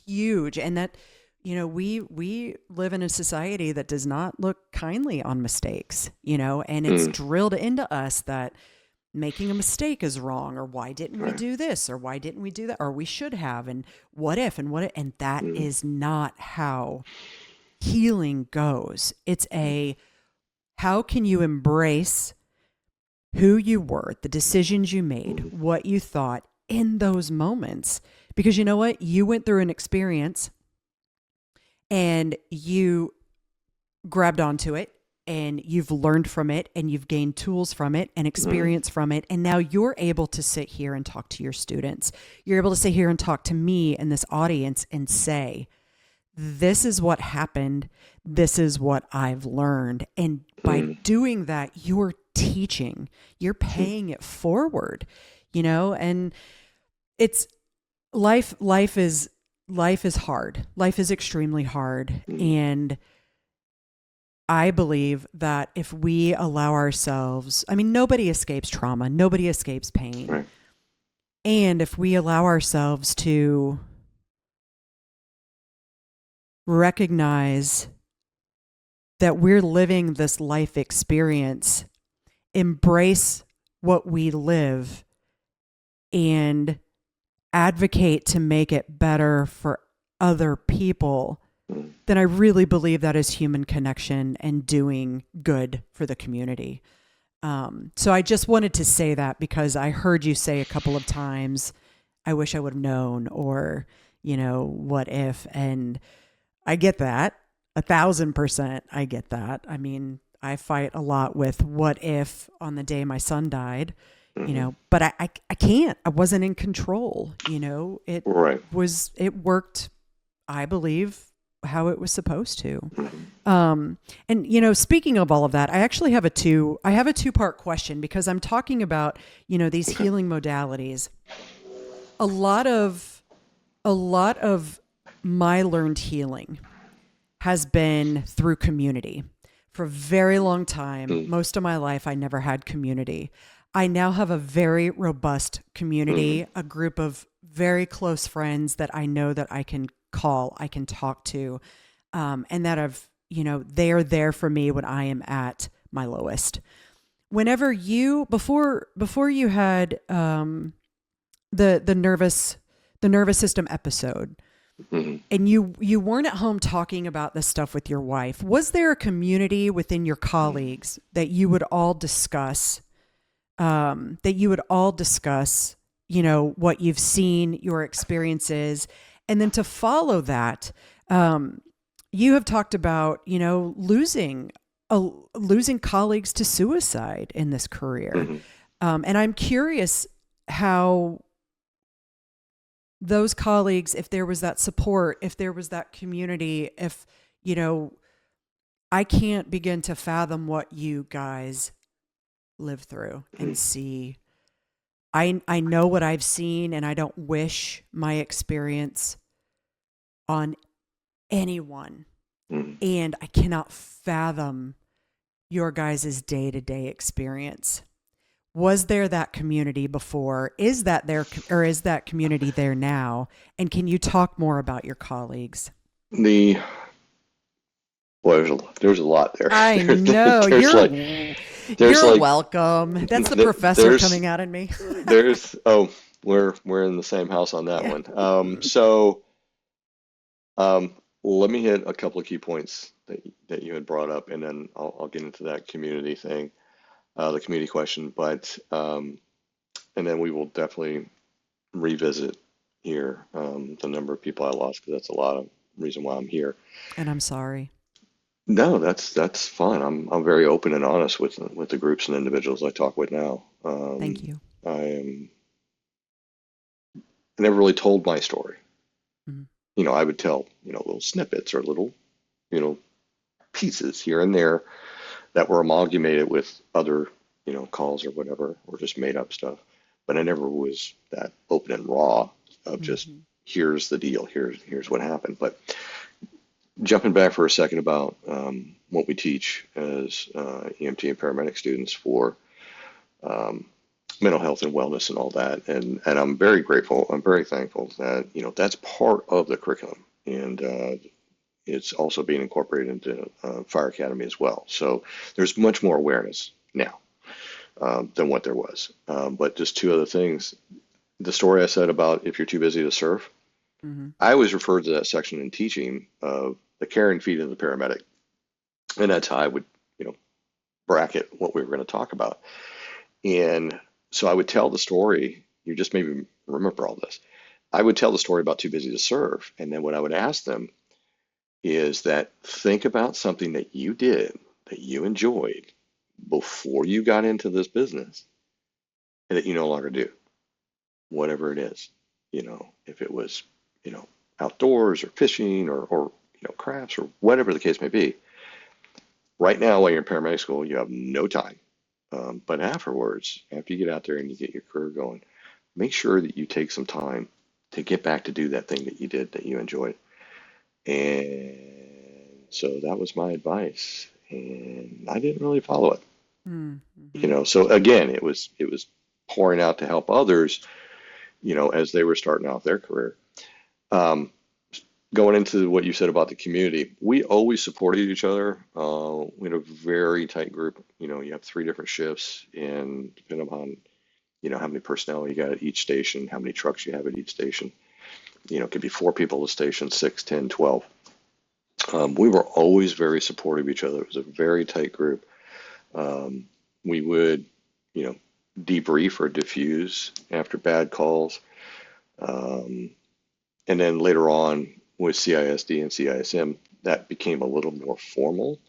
Huge. And that, we live in a society that does not look kindly on mistakes, and it's drilled into us that making a mistake is wrong, or why didn't we Right. do this, or why didn't we do that, or we should have, and what if, and that Mm-hmm. is not how healing goes. It's how can you embrace who you were, the decisions you made, Mm-hmm. what you thought in those moments? Because you know what? You went through an experience and you grabbed onto it and you've learned from it and you've gained tools from it and experience from it. And now you're able to sit here and talk to your students. You're able to sit here and talk to me and this audience and say, this is what happened. This is what I've learned. And by doing that, you're teaching, you're paying it forward, and it's life is hard. Life is extremely hard. And I believe that if we allow ourselves, nobody escapes trauma, nobody escapes pain. Right. And if we allow ourselves to recognize that we're living this life experience, embrace what we live, and advocate to make it better for other people, then I really believe that is human connection and doing good for the community. So I just wanted to say that because I heard you say a couple of times, I wish I would have known, or, what if? And I get that 1,000%. I get that. I fight a lot with what if on the day my son died, but I can't, I wasn't in control, it Right. it worked, I believe, how it was supposed to. And speaking of all of that, I actually have a two-part question because I'm talking about, these healing modalities. A lot of my learned healing has been through community. For a very long time, most of my life, I never had community. I now have a very robust community, a group of very close friends that I know that I can call, I can talk to, and that they're there for me when I am at my lowest. Whenever before you had the nervous system episode, and you weren't at home talking about this stuff with your wife, was there a community within your colleagues that you would all discuss? What you've seen, your experiences, and then to follow that, you have talked about, losing colleagues to suicide in this career. And I'm curious how those colleagues, if there was that support, if there was that community, if, I can't begin to fathom what you guys live through and see. I know what I've seen, and I don't wish my experience on anyone. And I cannot fathom your guys' day-to-day experience. Was there that community before? Is that there, or is that community there now? And can you talk more about your colleagues? There's a lot there. I know. You're welcome. That's the professor coming out in me. We're in the same house on that one. Let me hit a couple of key points that you had brought up, and then I'll get into that community thing, the community question. But and then we will definitely revisit here the number of people I lost, because that's a lot of reason why I'm here. And I'm sorry. No, that's fine. I'm very open and honest with the groups and individuals I talk with now. Thank you. I never really told my story. I would tell little snippets or little pieces here and there, that were amalgamated with other, calls or whatever, or just made up stuff. But I never was that open and raw of just here's the deal, here's what happened. But jumping back for a second about what we teach as EMT and paramedic students for mental health and wellness and all that, and I'm very grateful. I'm very thankful that that's part of the curriculum, and it's also being incorporated into Fire Academy as well. So there's much more awareness now than what there was. But just two other things. The story I said about if you're too busy to serve, I always referred to that section in teaching of the care and feed of the paramedic. And that's how I would, bracket what we were going to talk about. And so I would tell the story. You just maybe remember all this. I would tell the story about too busy to serve. And then what I would ask them is that think about something that you did, that you enjoyed before you got into this business and that you no longer do, whatever it is, if it was, outdoors or fishing or crafts or whatever the case may be. Right now, while you're in paramedic school, you have no time. But afterwards, after you get out there and you get your career going, make sure that you take some time to get back to do that thing that you did that you enjoyed. And so that was my advice, and I didn't really follow it. So again, it was pouring out to help others, as they were starting out their career. Going into what you said about the community, we always supported each other. We had a very tight group. You have 3 different shifts, and depending upon, how many personnel you got at each station, how many trucks you have at each station, it could be 4 people at a station, 6, 10, 12. We were always very supportive of each other. It was a very tight group. We would, debrief or diffuse after bad calls. And then later on with CISD and CISM, that became a little more formal.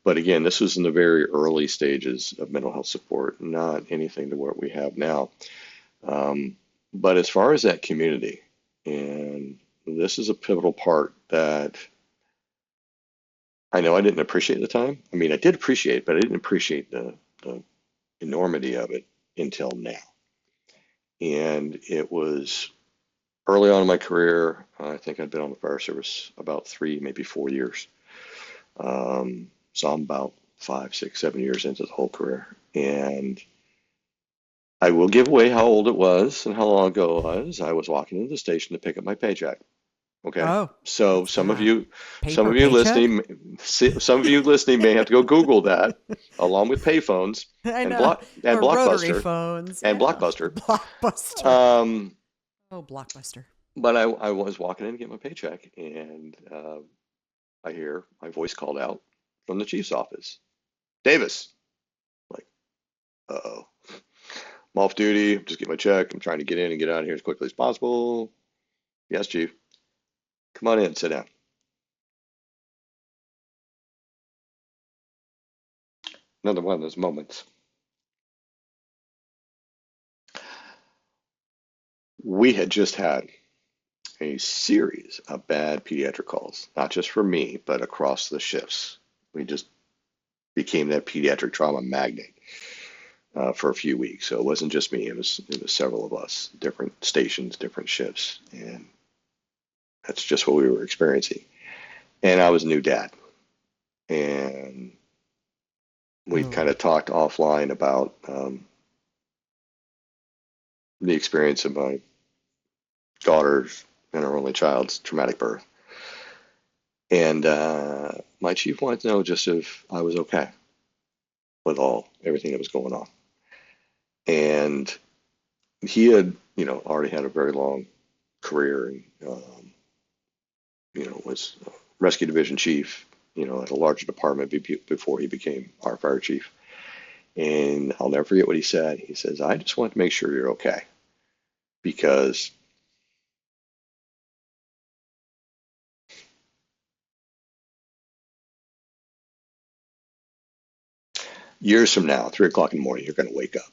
But again, this was in the very early stages of mental health support, not anything to what we have now. But as far as that community, and this is a pivotal part that I know I didn't appreciate at the time. I mean, I did appreciate it, but I didn't appreciate the enormity of it until now. And it was early on in my career. I think I'd been on the fire service about 3, maybe 4 years. So I'm about 5, 6, 7 years into the whole career. And I will give away how old it was and how long ago it was. I was walking into the station to pick up my paycheck. Okay. Oh, So what's that? some Paper of you paycheck? listening may have to go Google that along with payphones I and know. Or rotary Blockbuster phones. and Yeah. Blockbuster. Blockbuster. Um, Oh, Blockbuster. but I was walking in to get my paycheck, and I hear my voice called out from the chief's office. Davis. Like, uh-oh. I'm off duty. Just get my check. I'm trying to get in and get out of here as quickly as possible. Yes, chief. Come on in. Sit down. Another one of those moments. We had just had a series of bad pediatric calls, not just for me, but across the shifts. We just became that pediatric trauma magnet for a few weeks. So it wasn't just me; it was several of us, different stations, different shifts, and that's just what we were experiencing. And I was a new dad, and we'd kind of talked offline about the experience of my daughter's and her only child's traumatic birth. And my chief wanted to know just if I was okay with everything that was going on. And he had, already had a very long career and, was rescue division chief, at a larger department before he became our fire chief. And I'll never forget what he said. He says, I just want to make sure you're okay because years from now, 3 o'clock in the morning, you're going to wake up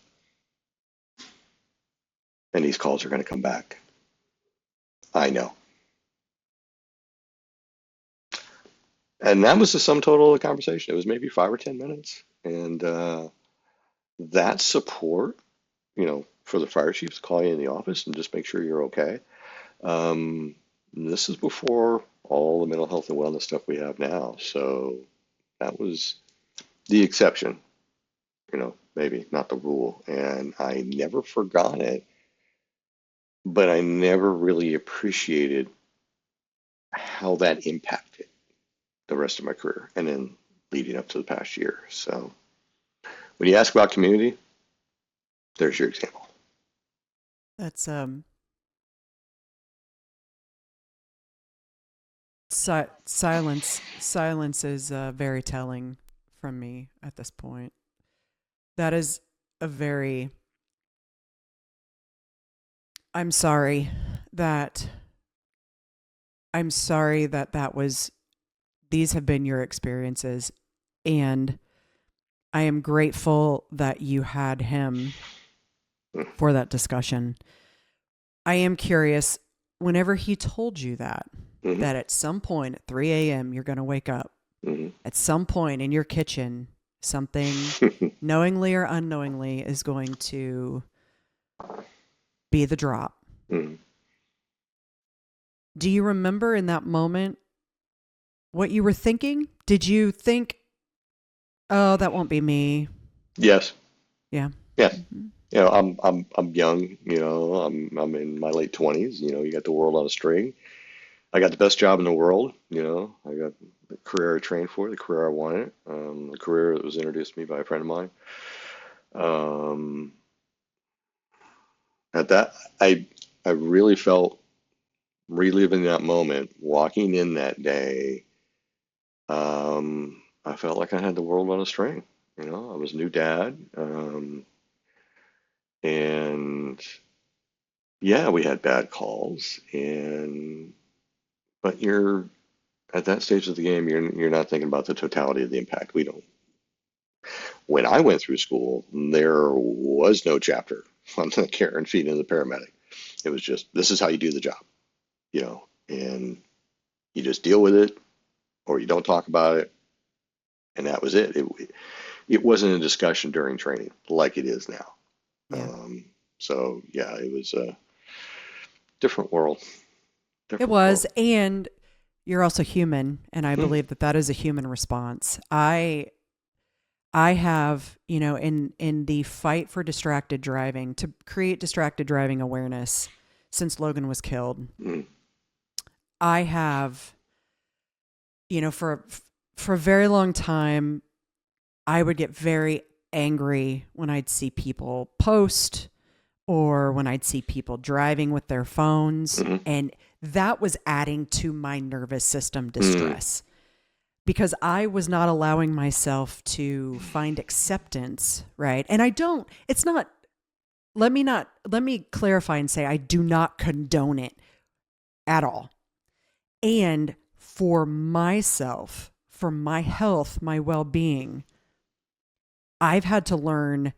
and these calls are going to come back. I know. And that was the sum total of the conversation. It was maybe 5 or 10 minutes. And that support, for the fire chiefs to call you in the office and just make sure you're okay. Um, this is before all the mental health and wellness stuff we have now. So that was the exception, maybe not the rule. And I never forgot it, but I never really appreciated how that impacted the rest of my career and then leading up to the past year. So when you ask about community, there's your example. That's silence is very telling from me at this point. That is a very I'm sorry that that was these have been your experiences, and I am grateful that you had him for that discussion. I am curious, whenever he told you that Mm-hmm. that at some point at 3 a.m. you're going to wake up, Mm-hmm. at some point in your kitchen, something knowingly or unknowingly is going to be the drop. Mm-hmm. Do you remember in that moment what you were thinking? Did you think, oh, that won't be me? Yes. Yeah. Yes. Mm-hmm. I'm young, I'm in my late 20s, you got the world on a string. I got the best job in the world, I got the career I trained for, the career I wanted, the career that was introduced to me by a friend of mine. At that, I really felt reliving that moment, walking in that day. I felt like I had the world on a string. I was a new dad, and yeah, we had bad calls, but you're at that stage of the game. You're not thinking about the totality of the impact. We don't. When I went through school, there was no chapter on the care and feeding of the paramedic. It was just, this is how you do the job, and you just deal with it, or you don't talk about it, and that was it. It wasn't a discussion during training like it is now. Yeah. So yeah, it was a different world. It was, and you're also human, and I believe that that is a human response. I have, in the fight for distracted driving, to create distracted driving awareness since Logan was killed. I have, for a very long time, I would get very angry when I'd see people post or when I'd see people driving with their phones. And that was adding to my nervous system distress because I was not allowing myself to find acceptance, right? And let me clarify and say, I do not condone it at all. And for myself, for my health, my well-being, I've had to learn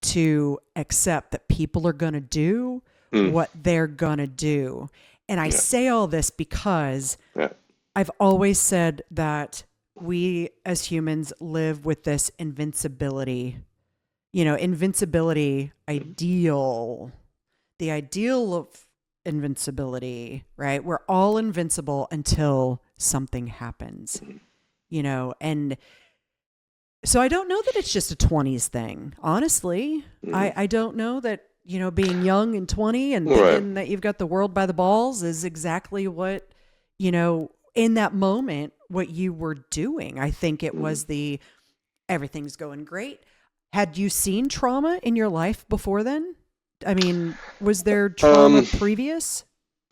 to accept that people are going to do what they're going to do. And I say all this because I've always said that we as humans live with this invincibility, ideal, the ideal of invincibility, right? We're all invincible until something happens, and so I don't know that it's just a 20s thing. Honestly, I don't know that, being young and 20 and thinking that you've got the world by the balls is exactly what, in that moment, what you were doing. I think it was everything's going great. Had you seen trauma in your life before then? I mean, was there trauma previous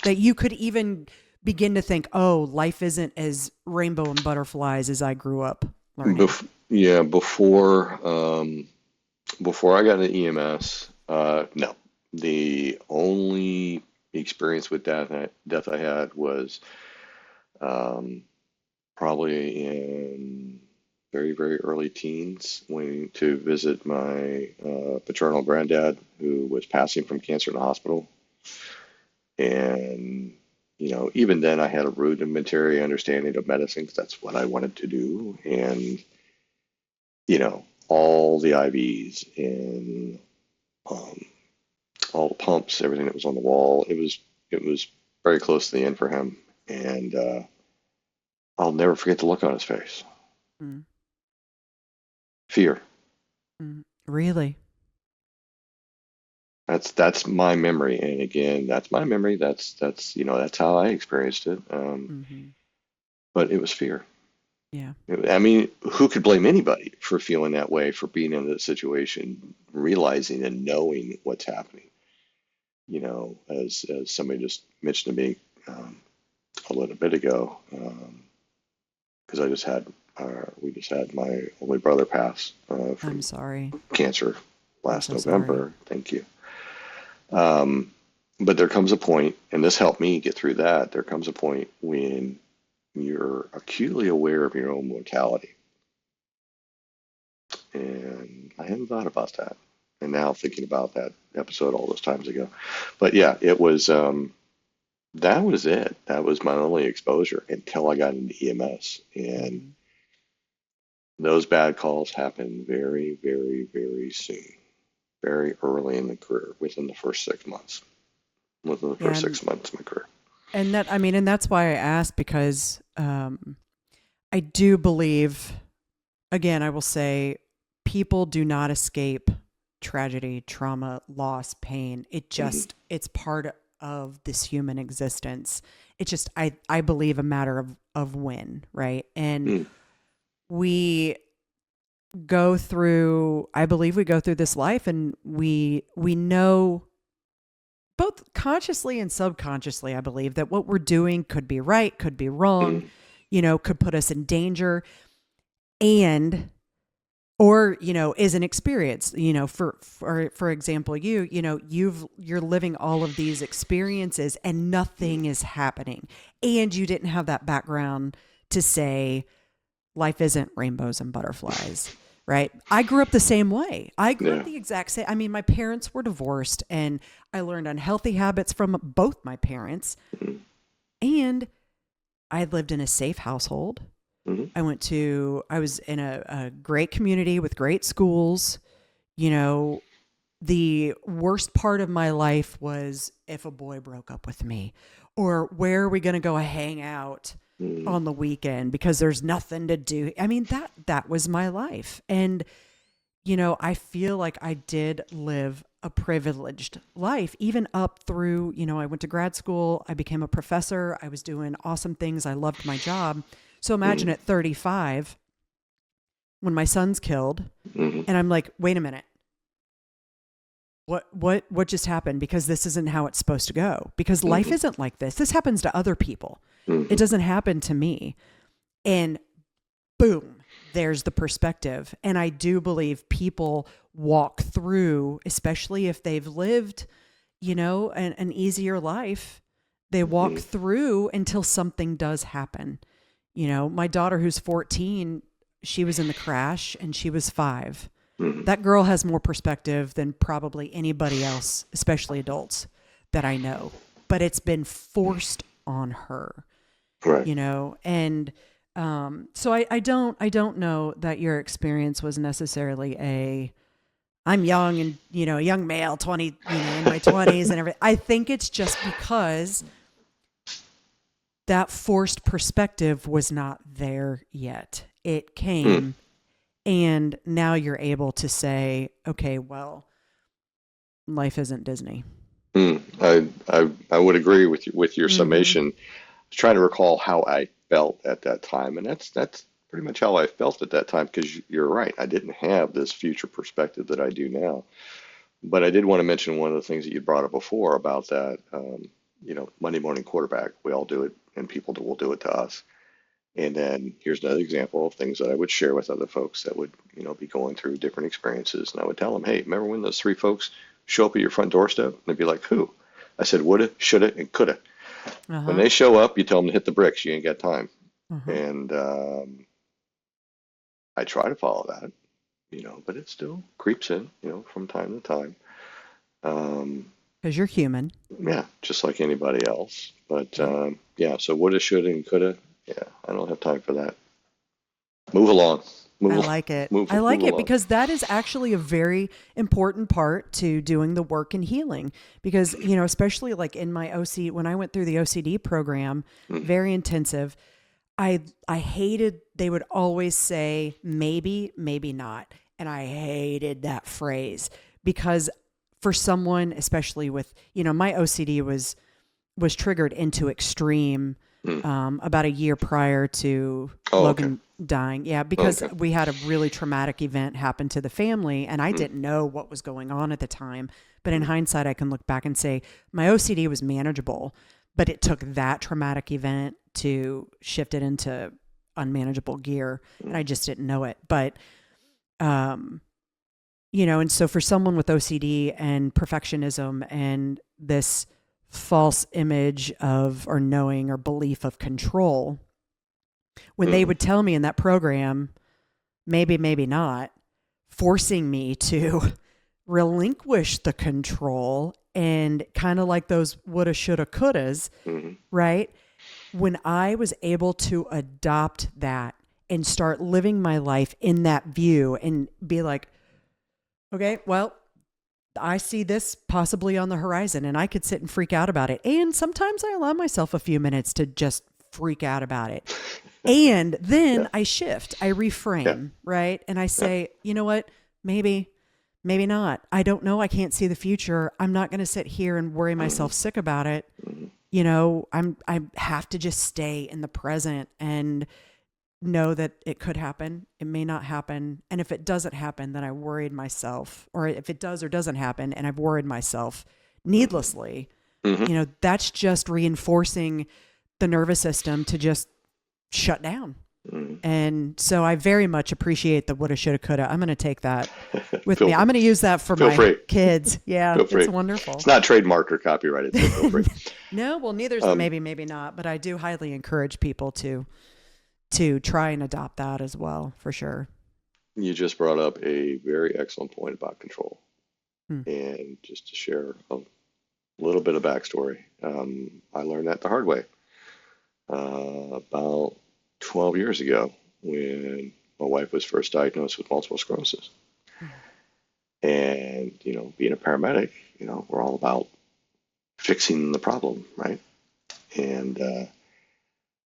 that you could even begin to think, oh, life isn't as rainbow and butterflies as I grew up learning? Before I got into EMS, no. The only experience with death I had was probably in very, very early teens, went to visit my paternal granddad who was passing from cancer in the hospital. And even then I had a rudimentary understanding of medicine because that's what I wanted to do. And, all the IVs and um, all the pumps, everything that was on the wall, it was very close to the end for him. And I'll never forget the look on his face. Mm. Fear. Really? That's my memory. And again, that's my memory. That's how I experienced it. But it was fear. Yeah. I mean, who could blame anybody for feeling that way, for being in that situation, realizing and knowing what's happening? As somebody just mentioned to me a little bit ago, because we just had my only brother pass I'm from sorry. cancer last so sorry. November. Thank you. But there comes a point, and this helped me get through that. There comes a point when you're acutely aware of your own mortality. And I hadn't thought about that. And now thinking about that episode all those times ago. But yeah, it was, that was it. That was my only exposure until I got into EMS. And those bad calls happened very, very, very soon, very early in the career, within the first 6 months. Within the first 6 months of my career. And that's why I asked, because I do believe, again, I will say, people do not escape tragedy, trauma, loss, pain. It's part of this human existence. It's just, I believe, a matter of when, right? And we go through, I believe we go through this life, and we know, both consciously and subconsciously, I believe, that what we're doing could be right, could be wrong, could put us in danger, or is an experience. For example, you're living all of these experiences and nothing is happening, and you didn't have that background to say life isn't rainbows and butterflies. Right. I grew up the same way. I grew up the exact same. I mean, my parents were divorced, and I learned unhealthy habits from both my parents. And I had lived in a safe household. I was in a great community with great schools. The worst part of my life was if a boy broke up with me, or where are we going to go hang out on the weekend because there's nothing to do. I mean, that was my life. And, I feel like I did live a privileged life, even up through, I went to grad school. I became a professor. I was doing awesome things. I loved my job. So imagine at 35, when my son's killed, and I'm like, wait a minute. What just happened? Because this isn't how it's supposed to go. Because life isn't like this. This happens to other people. It doesn't happen to me. And boom, there's the perspective. And I do believe people walk through, especially if they've lived, an easier life. They walk through until something does happen. My daughter, who's 14, she was in the crash and she was 5. That girl has more perspective than probably anybody else, especially adults, that I know. But it's been forced on her, right. And so I don't know that your experience was necessarily I'm young and a young male, 20, in my 20s and everything. I think it's just because that forced perspective was not there yet. It came. And now you're able to say, okay, well, life isn't Disney. I would agree with your summation. I was trying to recall how I felt at that time, and that's pretty much how I felt at that time. Because you're right, I didn't have this future perspective that I do now. But I did want to mention one of the things that you brought up before about that. Monday morning quarterback. We all do it, and people will do it to us. And then here's another example of things that I would share with other folks that would, be going through different experiences. And I would tell them, hey, remember when those 3 folks show up at your front doorstep? And they'd be like, who? I said, woulda, shoulda, and coulda. When they show up, you tell them to hit the bricks. You ain't got time. And I try to follow that, but it still creeps in, from time to time. Because you're human. Yeah, just like anybody else. But yeah, so woulda, shoulda, and coulda. Yeah, I don't have time for that. Move along. I Move, like it. move, I like move it along. because that is actually a very important part to doing the work and healing. Because, especially like in my OC, when I went through the OCD program, very intensive, I hated, they would always say, maybe, maybe not. And I hated that phrase because for someone, especially with, my OCD was triggered into extreme about a year prior to Oh, okay. Logan dying. Yeah, because Okay. we had a really traumatic event happen to the family and I didn't know what was going on at the time. But in hindsight, I can look back and say my OCD was manageable, but it took that traumatic event to shift it into unmanageable gear. And I just didn't know it. But, and so for someone with OCD and perfectionism and this false image of or knowing or belief of control, when they would tell me in that program, maybe, maybe not, forcing me to relinquish the control and kind of like those woulda, shoulda, couldas, right? When I was able to adopt that and start living my life in that view and be like, okay, well, I see this possibly on the horizon and I could sit and freak out about it. And sometimes I allow myself a few minutes to just freak out about it. And then I shift, I reframe, right? And I say, you know what? Maybe not. I don't know. I can't see the future. I'm not going to sit here and worry myself sick about it. I have to just stay in the present and know that it could happen. It may not happen. And if it doesn't happen, then I worried myself, or if it does or doesn't happen and I've worried myself needlessly, that's just reinforcing the nervous system to just shut down. And so I very much appreciate the woulda, shoulda, coulda. I'm going to take that with me. I'm going to use that for my kids. Yeah, it's wonderful. It's not trademarked or copyrighted, so feel free. No, well, neither is maybe, maybe not. But I do highly encourage people to try and adopt that as well, for sure. You just brought up a very excellent point about control. And just to share a little bit of backstory, I learned that the hard way about 12 years ago when my wife was first diagnosed with multiple sclerosis. And, being a paramedic, we're all about fixing the problem, right? And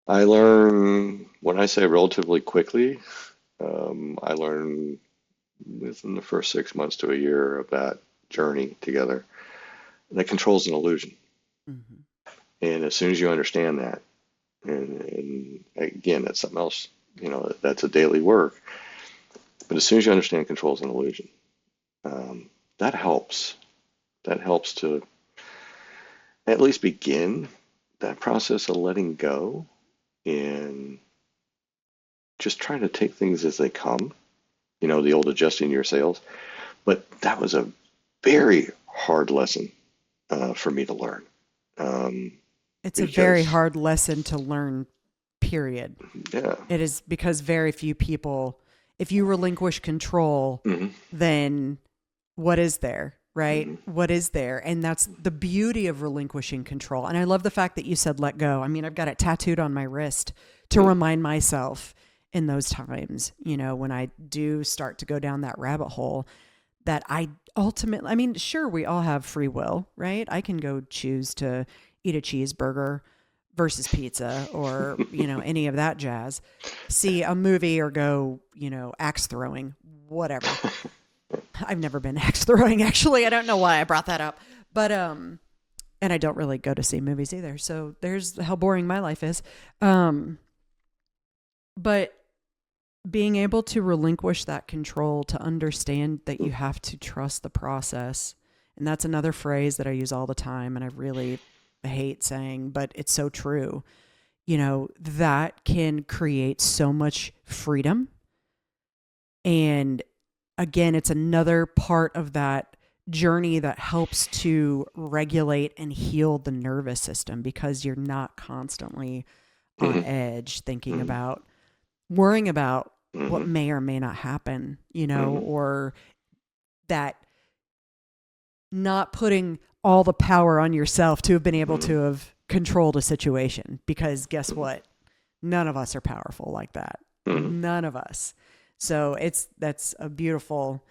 I learned, when I say relatively quickly, I learned within the first 6 months to a year of that journey together that control's an illusion. And as soon as you understand that, and again, that's something else, that's a daily work. But as soon as you understand control is an illusion, that helps. That helps to at least begin that process of letting go and just trying to take things as they come, the old adjusting your sails. But that was a very hard lesson for me to learn. It's a very hard lesson to learn, period. Yeah. It is, because very few people, if you relinquish control, then what is there, right? What is there? And that's the beauty of relinquishing control. And I love the fact that you said let go. I mean, I've got it tattooed on my wrist to remind myself in those times, when I do start to go down that rabbit hole, that I ultimately, I mean, sure, we all have free will, right? I can go choose to eat a cheeseburger versus pizza or, any of that jazz, see a movie or go, axe throwing, whatever. I've never been axe throwing, actually. I don't know why I brought that up, but, and I don't really go to see movies either. So there's how boring my life is. But being able to relinquish that control, to understand that you have to trust the process. And that's another phrase that I use all the time. And I really hate saying, but it's so true. That can create so much freedom. And again, it's another part of that journey that helps to regulate and heal the nervous system, because you're not constantly on edge thinking about, worrying about what may or may not happen, or that not putting all the power on yourself to have been able Mm-hmm. to have controlled a situation, because guess what? None of us are powerful like that. Mm-hmm. None of us. So that's a beautiful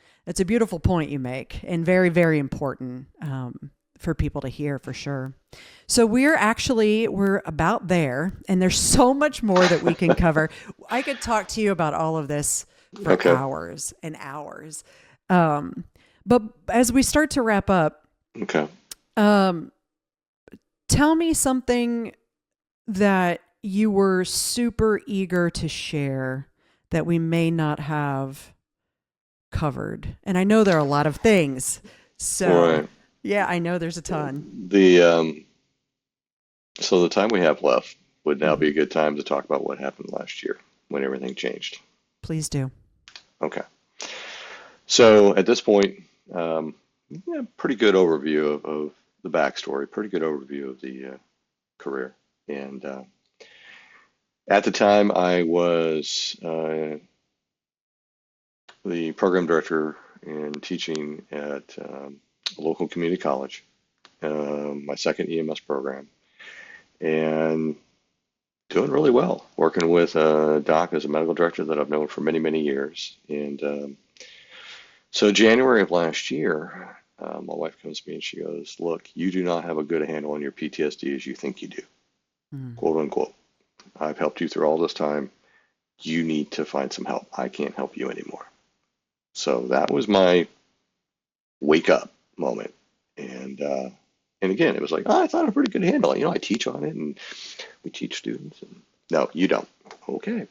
point you make, and very, very important for people to hear for sure. So we're about there, and there's so much more that we can cover. I could talk to you about all of this for Okay. hours and hours. But as we start to wrap up, Okay. um, tell me something that you were super eager to share that we may not have covered. And I know there are a lot of things. So, Right. yeah, I know there's a ton. So the time we have left would now be Mhm. a good time to talk about what happened last year when everything changed. Please do. Okay. So at this point, yeah, pretty good overview of the backstory, pretty good overview of the career. And at the time, I was the program director and teaching at a local community college, my second EMS program, and doing really well, working with Doc as a medical director that I've known for many, many years. And so January of last year, my wife comes to me and she goes, "Look, you do not have a good handle on your PTSD as you think you do, Mm. quote unquote. I've helped you through all this time. You need to find some help. I can't help you anymore." So that was my wake up moment. And again, it was like, oh, I thought I had a pretty good handle. I teach on it and we teach students. And no, you don't. Okay.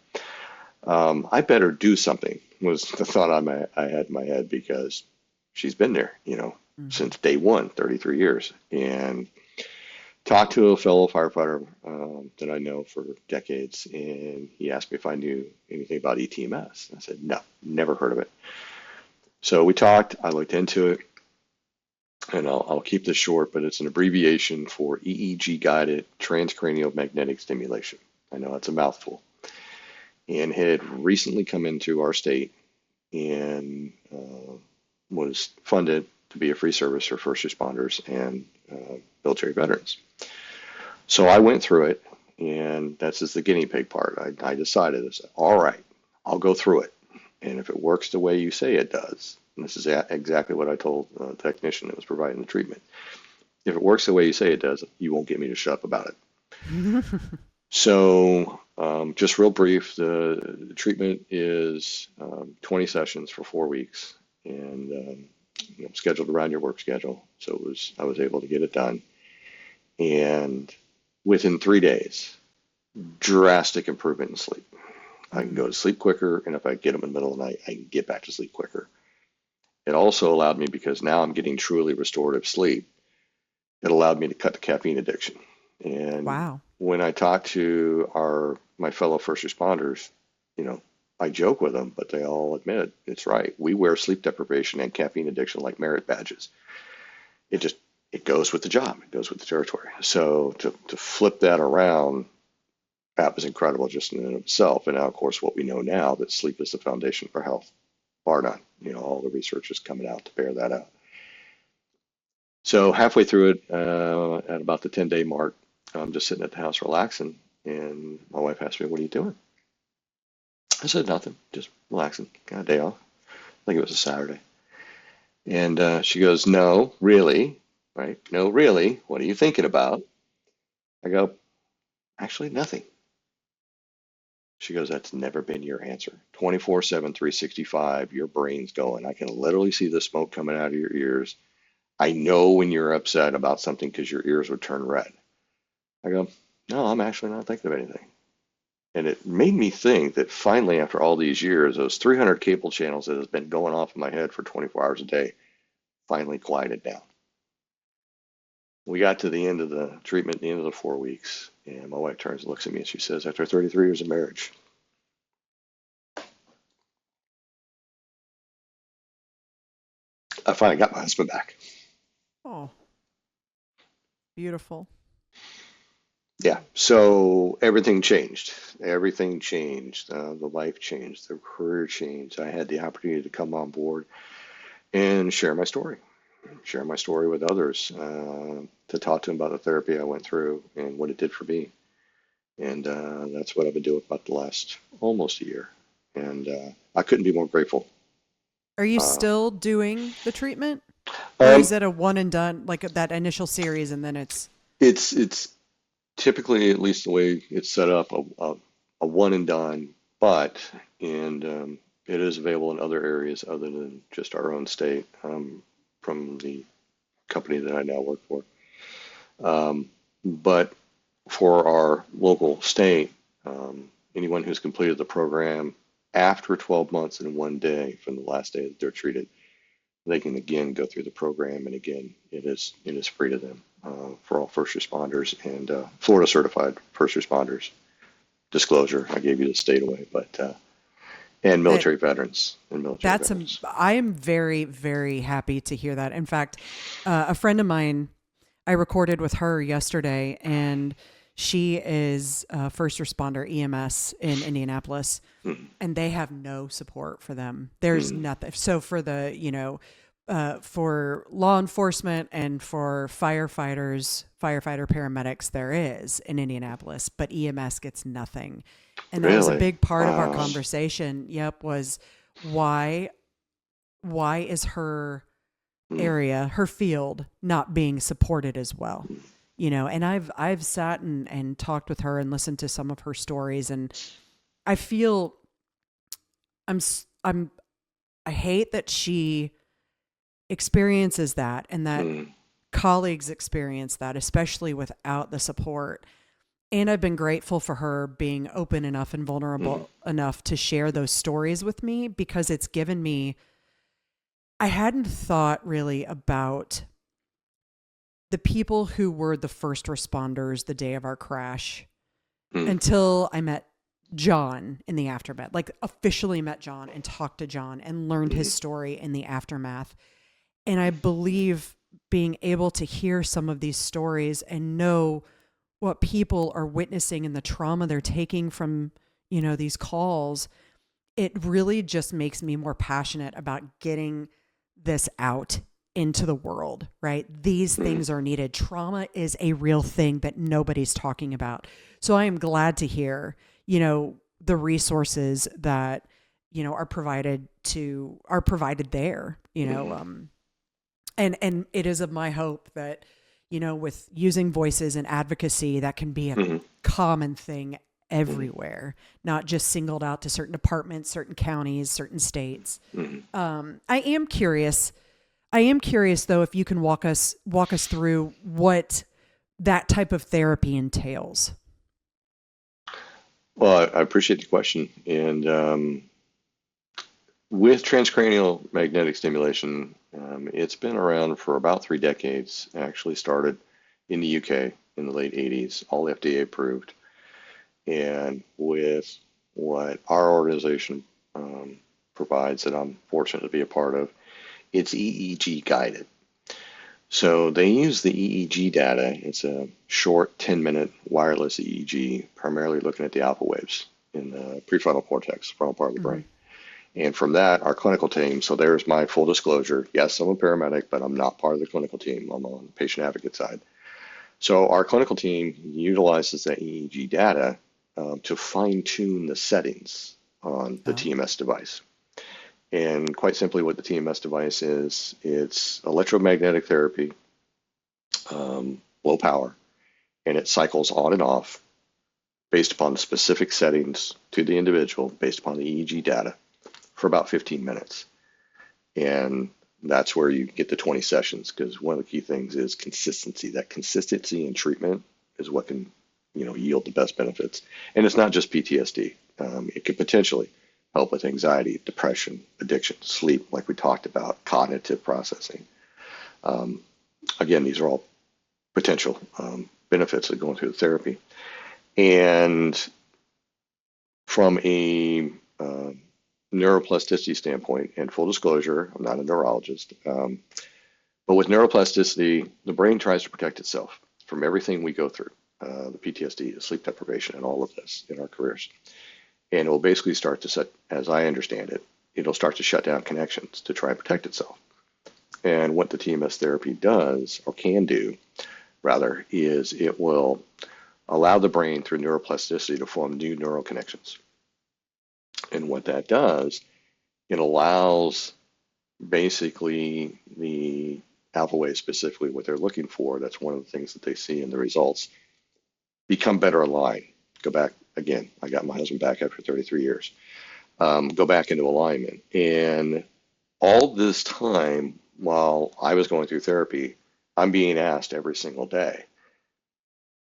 I better do something was the thought I had in my head, because she's been there, Mhm. since day one, 33 years. And talked to a fellow firefighter that I know for decades, and he asked me if I knew anything about ETMS. I said, no, never heard of it. So we talked, I looked into it, and I'll keep this short, but it's an abbreviation for EEG guided transcranial magnetic stimulation. I know it's a mouthful, and had recently come into our state and was funded to be a free service for first responders and military veterans. So I went through it, and that's just the guinea pig part. I decided, I said, all right, I'll go through it. And if it works the way you say it does, and this is exactly what I told the technician that was providing the treatment, if it works the way you say it does, you won't get me to shut up about it. So, just real brief, the treatment is 20 sessions for 4 weeks, and scheduled around your work schedule. So I was able to get it done, and within 3 days, drastic improvement in sleep. I can go to sleep quicker, and if I get them in the middle of the night, I can get back to sleep quicker. It also allowed me, because now I'm getting truly restorative sleep, it allowed me to cut the caffeine addiction. And Wow. when I talk to my fellow first responders, I joke with them, but they all admit it's right. We wear sleep deprivation and caffeine addiction like merit badges. It goes with the job. It goes with the territory. So to flip that around, that was incredible just in and of itself. And now, of course, what we know now, that sleep is the foundation for health, bar none. All the research is coming out to bear that out. So halfway through it, at about the 10-day mark, I'm just sitting at the house relaxing, and my wife asked me, "What are you doing?" I said, "Nothing, just relaxing, got a day off." I think it was a Saturday. And she goes, "No, really, right? No, really, what are you thinking about?" I go, "Actually, nothing." She goes, "That's never been your answer. 24/7, 365, your brain's going. I can literally see the smoke coming out of your ears. I know when you're upset about something because your ears would turn red." I go, "No, I'm actually not thinking of anything." And it made me think that finally, after all these years, those 300 cable channels that has been going off in my head for 24 hours a day finally quieted down. We got to the end of the treatment, the end of the 4 weeks, and my wife turns and looks at me and she says, "After 33 years of marriage, I finally got my husband back." Oh, beautiful. Yeah, so everything changed. Everything changed. The life changed. The career changed. I had the opportunity to come on board and share my story. share my story with others, to talk to them about the therapy I went through and what it did for me. And that's what I've been doing about the last almost a year. And I couldn't be more grateful. Are you Uh, still doing the treatment? Or um, is it a one and done, like that initial series and then it's it's typically, at least the way it's set up, a one and done, but and it is available in other areas other than just our own state, from the company that I now work for. But for our local state, anyone who's completed the program after 12 months and 1 day from the last day that they're treated, they can again go through the program, and again, it is free to them, for all first responders and Florida certified first responders. Disclosure: I gave you the state away, but and that military veterans and military veterans. I am very, very happy to hear that. In fact, a friend of mine, I recorded with her yesterday, and she is a first responder EMS in Indianapolis, Mm, and they have no support for them. There's mm, nothing. So for the, for law enforcement and for firefighters, firefighter paramedics, there is in Indianapolis, but EMS gets nothing. And that was a really? big part of our Wow. conversation. Yep. Was why, why is her Mm, area, her field, not being supported as well? And I've sat and talked with her and listened to some of her stories, and I feel I'm, s- I'm, I hate that she experiences that and that mm, colleagues experience that, especially without the support. And I've been grateful for her being open enough and mm, vulnerable enough to share those stories with me, because it's given me, I hadn't thought really about the people who were the first responders the day of our crash mm, until I met John in the aftermath, like officially met John and talked to John and learned his mm, story in the aftermath. And I believe being able to hear some of these stories and know what people are witnessing and the trauma they're taking from, these calls, it really just makes me more passionate about getting this out into the world, right? These mm. things are needed. Trauma is a real thing that nobody's talking about. So I am glad to hear, the resources that, are provided there, Mhm, and it is of my hope that, with using voices and advocacy, that can be a mhm, common thing mhm, everywhere, not just singled out to certain departments, certain counties, certain states. mhm. I am curious. I am curious though, if you can walk us through what that type of therapy entails. Well, I appreciate the question. And with transcranial magnetic stimulation, it's been around for about 3 decades. It actually started in the UK in the late 80s, all FDA approved. And with what our organization provides, that I'm fortunate to be a part of, it's EEG guided. So they use the EEG data. It's a short 10-minute wireless EEG, primarily looking at the alpha waves in the prefrontal cortex, frontal part of the Mm-hmm. brain. And from that, our clinical team, so there's my full disclosure. Yes, I'm a paramedic, but I'm not part of the clinical team. I'm on the patient advocate side. So our clinical team utilizes that EEG data, to fine tune the settings on the Oh, TMS device. And quite simply, what the TMS device is, it's electromagnetic therapy, low power, and it cycles on and off based upon the specific settings to the individual, based upon the EEG data, for about 15 minutes. And that's where you get the 20 sessions, because one of the key things is consistency. That consistency in treatment is what can, yield the best benefits. And it's not just PTSD. It could potentially help with anxiety, depression, addiction, sleep, like we talked about, cognitive processing. Um, Again, these are all potential benefits of going through the therapy. And from a neuroplasticity standpoint, and full disclosure, I'm not a neurologist, but with neuroplasticity, the brain tries to protect itself from everything we go through, the PTSD, the sleep deprivation, and all of this in our careers. And it will basically start to set, as I understand it, it'll start to shut down connections to try and protect itself. And what the TMS therapy does, or can do, rather, is it will allow the brain through neuroplasticity to form new neural connections. And what that does, it allows basically the alpha waves, specifically what they're looking for. That's one of the things that they see in the results, become better aligned. Go back again. I got my husband back after 33 years. Go back into alignment. And all this time while I was going through therapy, I'm being asked every single day,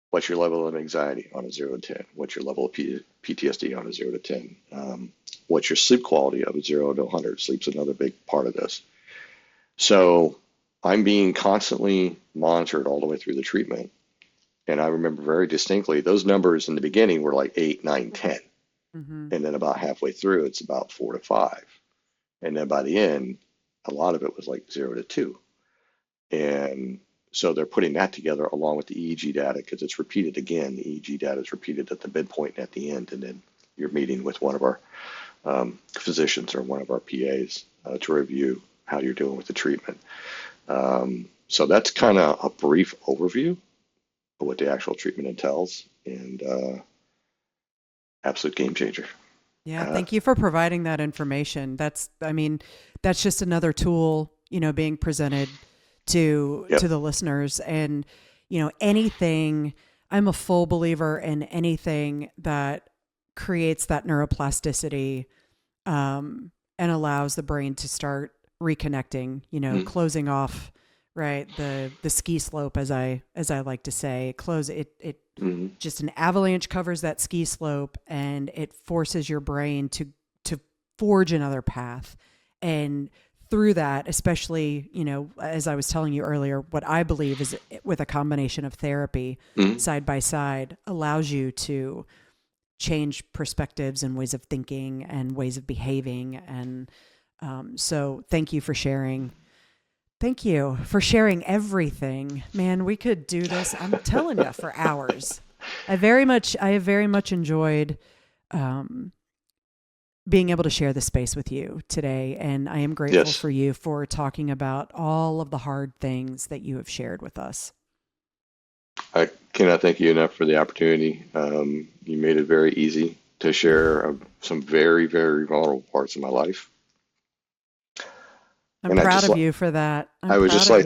what's your level of anxiety on a 0 to 10? What's your level of PTSD on a 0 to 10? What's your sleep quality of a 0 to 100? Sleep's another big part of this. So I'm being constantly monitored all the way through the treatment. And I remember very distinctly, those numbers in the beginning were like 8, 9, 10. Mm-hmm. And then about halfway through, it's about 4 to 5. And then by the end, a lot of it was like 0 to 2. And so they're putting that together along with the EEG data, because it's repeated again. The EEG data is repeated at the midpoint and at the end. And then you're meeting with one of our physicians or one of our PAs to review how you're doing with the treatment. So that's kind of a brief overview of what the actual treatment entails, and absolute game changer. Yeah, thank you for providing that information. That's just another tool, being presented to the listeners. And, anything, I'm a full believer in anything that creates that neuroplasticity and allows the brain to start reconnecting, closing off, right, the ski slope, as I like to say. Just an avalanche covers that ski slope, and it forces your brain to forge another path. And through that, especially, as I was telling you earlier, what I believe is with a combination of therapy side by side allows you to change perspectives and ways of thinking and ways of behaving. And so thank you for sharing. Thank you for sharing everything. Man, we could do this, I'm telling you, for hours. I have very much enjoyed being able to share this space with you today. And I am grateful for you for talking about all of the hard things that you have shared with us. I cannot thank you enough for the opportunity. You made it very easy to share some very, very vulnerable parts of my life. I'm proud of you for that. I would just like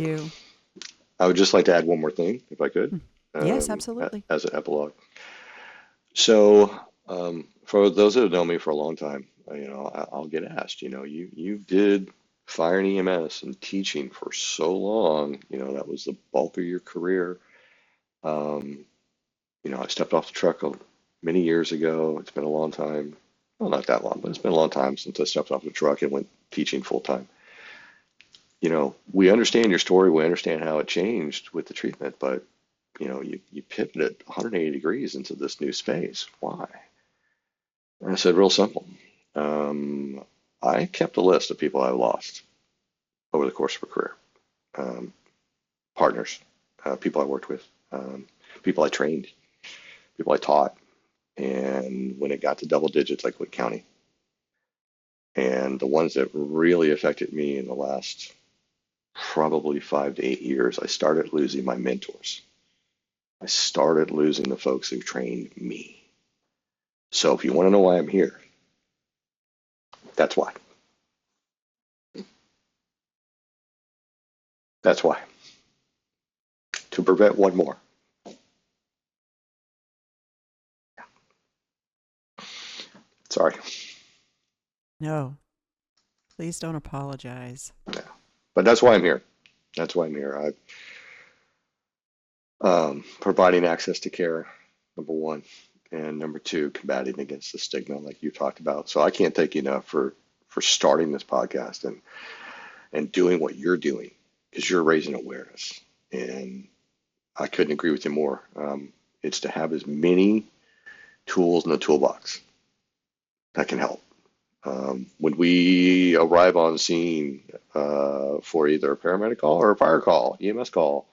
to add one more thing, if I could. Yes, absolutely. As an epilogue. So, for those that have known me for a long time, I'll get asked, you did fire and EMS and teaching for so long, that was the bulk of your career. I stepped off the truck many years ago. It's been a long time. Well, not that long, but it's been a long time since I stepped off the truck and went teaching full time. We understand your story. We understand how it changed with the treatment, but you pivoted 180 degrees into this new space. Why? And I said, real simple. I kept a list of people I lost over the course of a career. Partners, people I worked with, people I trained, people I taught. And when it got to double digits, I quit counting. And the ones that really affected me in the last probably 5 to 8 years, I started losing my mentors. I started losing the folks who trained me. So if you want to know why I'm here, that's why. That's why. To prevent one more. Sorry. No, please don't apologize. Yeah. But that's why I'm here. That's why I'm here. Providing access to care, number one. And number two, combating against the stigma like you talked about. So I can't thank you enough for starting this podcast and doing what you're doing, because you're raising awareness. And I couldn't agree with you more. It's to have as many tools in the toolbox that can help. When we arrive on scene for either a paramedic call or a fire call, EMS call,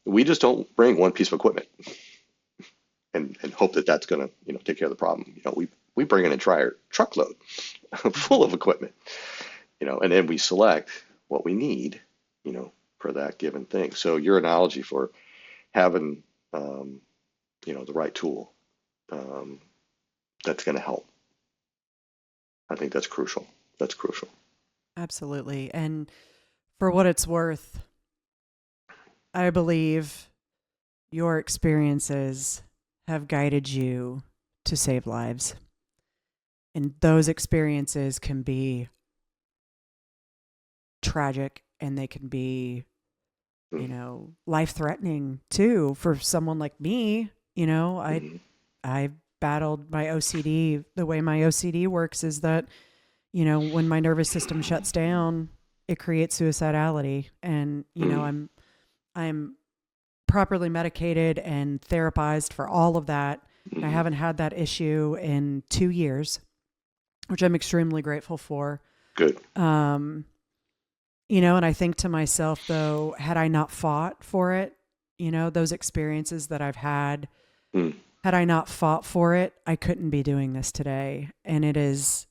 we just don't bring one piece of equipment and hope that that's going to take care of the problem. We bring an entire truckload full of equipment, and then we select what we need, for that given thing. So your analogy for having, the right tool, that's going to help. I think that's crucial. That's crucial. Absolutely. And for what it's worth, I believe your experiences have guided you to save lives. And those experiences can be tragic and they can be, life-threatening too for someone like me. I battled my OCD. The way my OCD works is that, when my nervous system shuts down, it creates suicidality. And, I'm properly medicated and therapized for all of that. I haven't had that issue in 2 years, which I'm extremely grateful for. Good. And I think to myself, though, had I not fought for it, those experiences that I've had, had I not fought for it, I couldn't be doing this today. And it is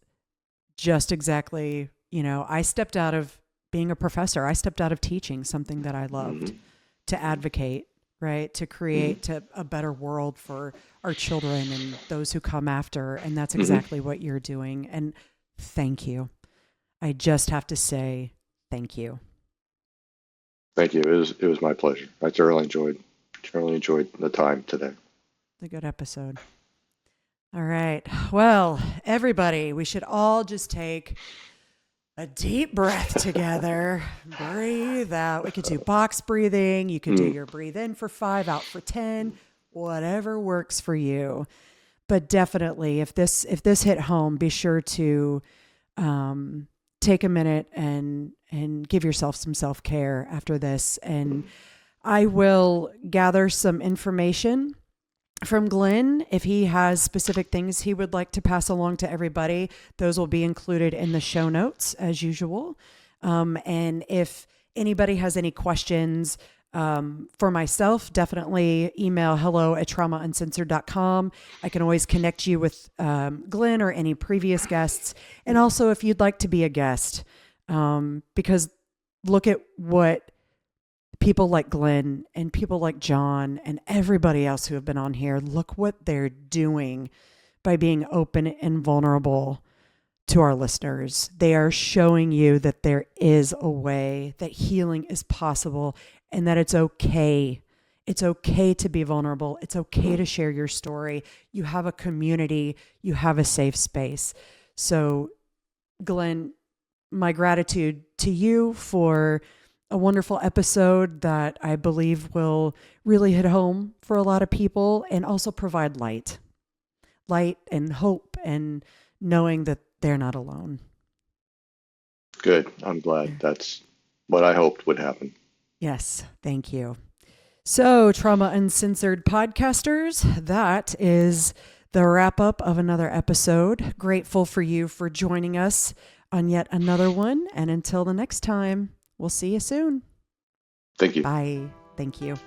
just exactly, I stepped out of being a professor. I stepped out of teaching something that I loved to advocate, right? To create a better world for our children and those who come after. And that's exactly what you're doing. And thank you. I just have to say thank you. Thank you. It was my pleasure. I thoroughly enjoyed the time today. A good episode. All right. Well, everybody, we should all just take a deep breath together. Breathe out. We could do box breathing. You could do your breathe in for 5, out for 10, whatever works for you. But definitely, if this hit home, be sure to take a minute and give yourself some self-care after this. And I will gather some information from Glenn. If he has specific things he would like to pass along to everybody, those will be included in the show notes as usual. And if anybody has any questions for myself, definitely email hello@traumauncensored.com. I can always connect you with Glenn or any previous guests. And also if you'd like to be a guest, because look at what people like Glenn and people like John and everybody else who have been on here, look what they're doing by being open and vulnerable to our listeners. They are showing you that there is a way, that healing is possible, and that it's okay. It's okay to be vulnerable. It's okay to share your story. You have a community. You have a safe space. So, Glenn, my gratitude to you for a wonderful episode that I believe will really hit home for a lot of people and also provide light and hope and knowing that they're not alone. Good. I'm glad. That's what I hoped would happen. Yes. Thank you. So, Trauma Uncensored podcasters, that is the wrap up of another episode. Grateful for you for joining us on yet another one. And until the next time, we'll see you soon. Thank you. Bye. Thank you.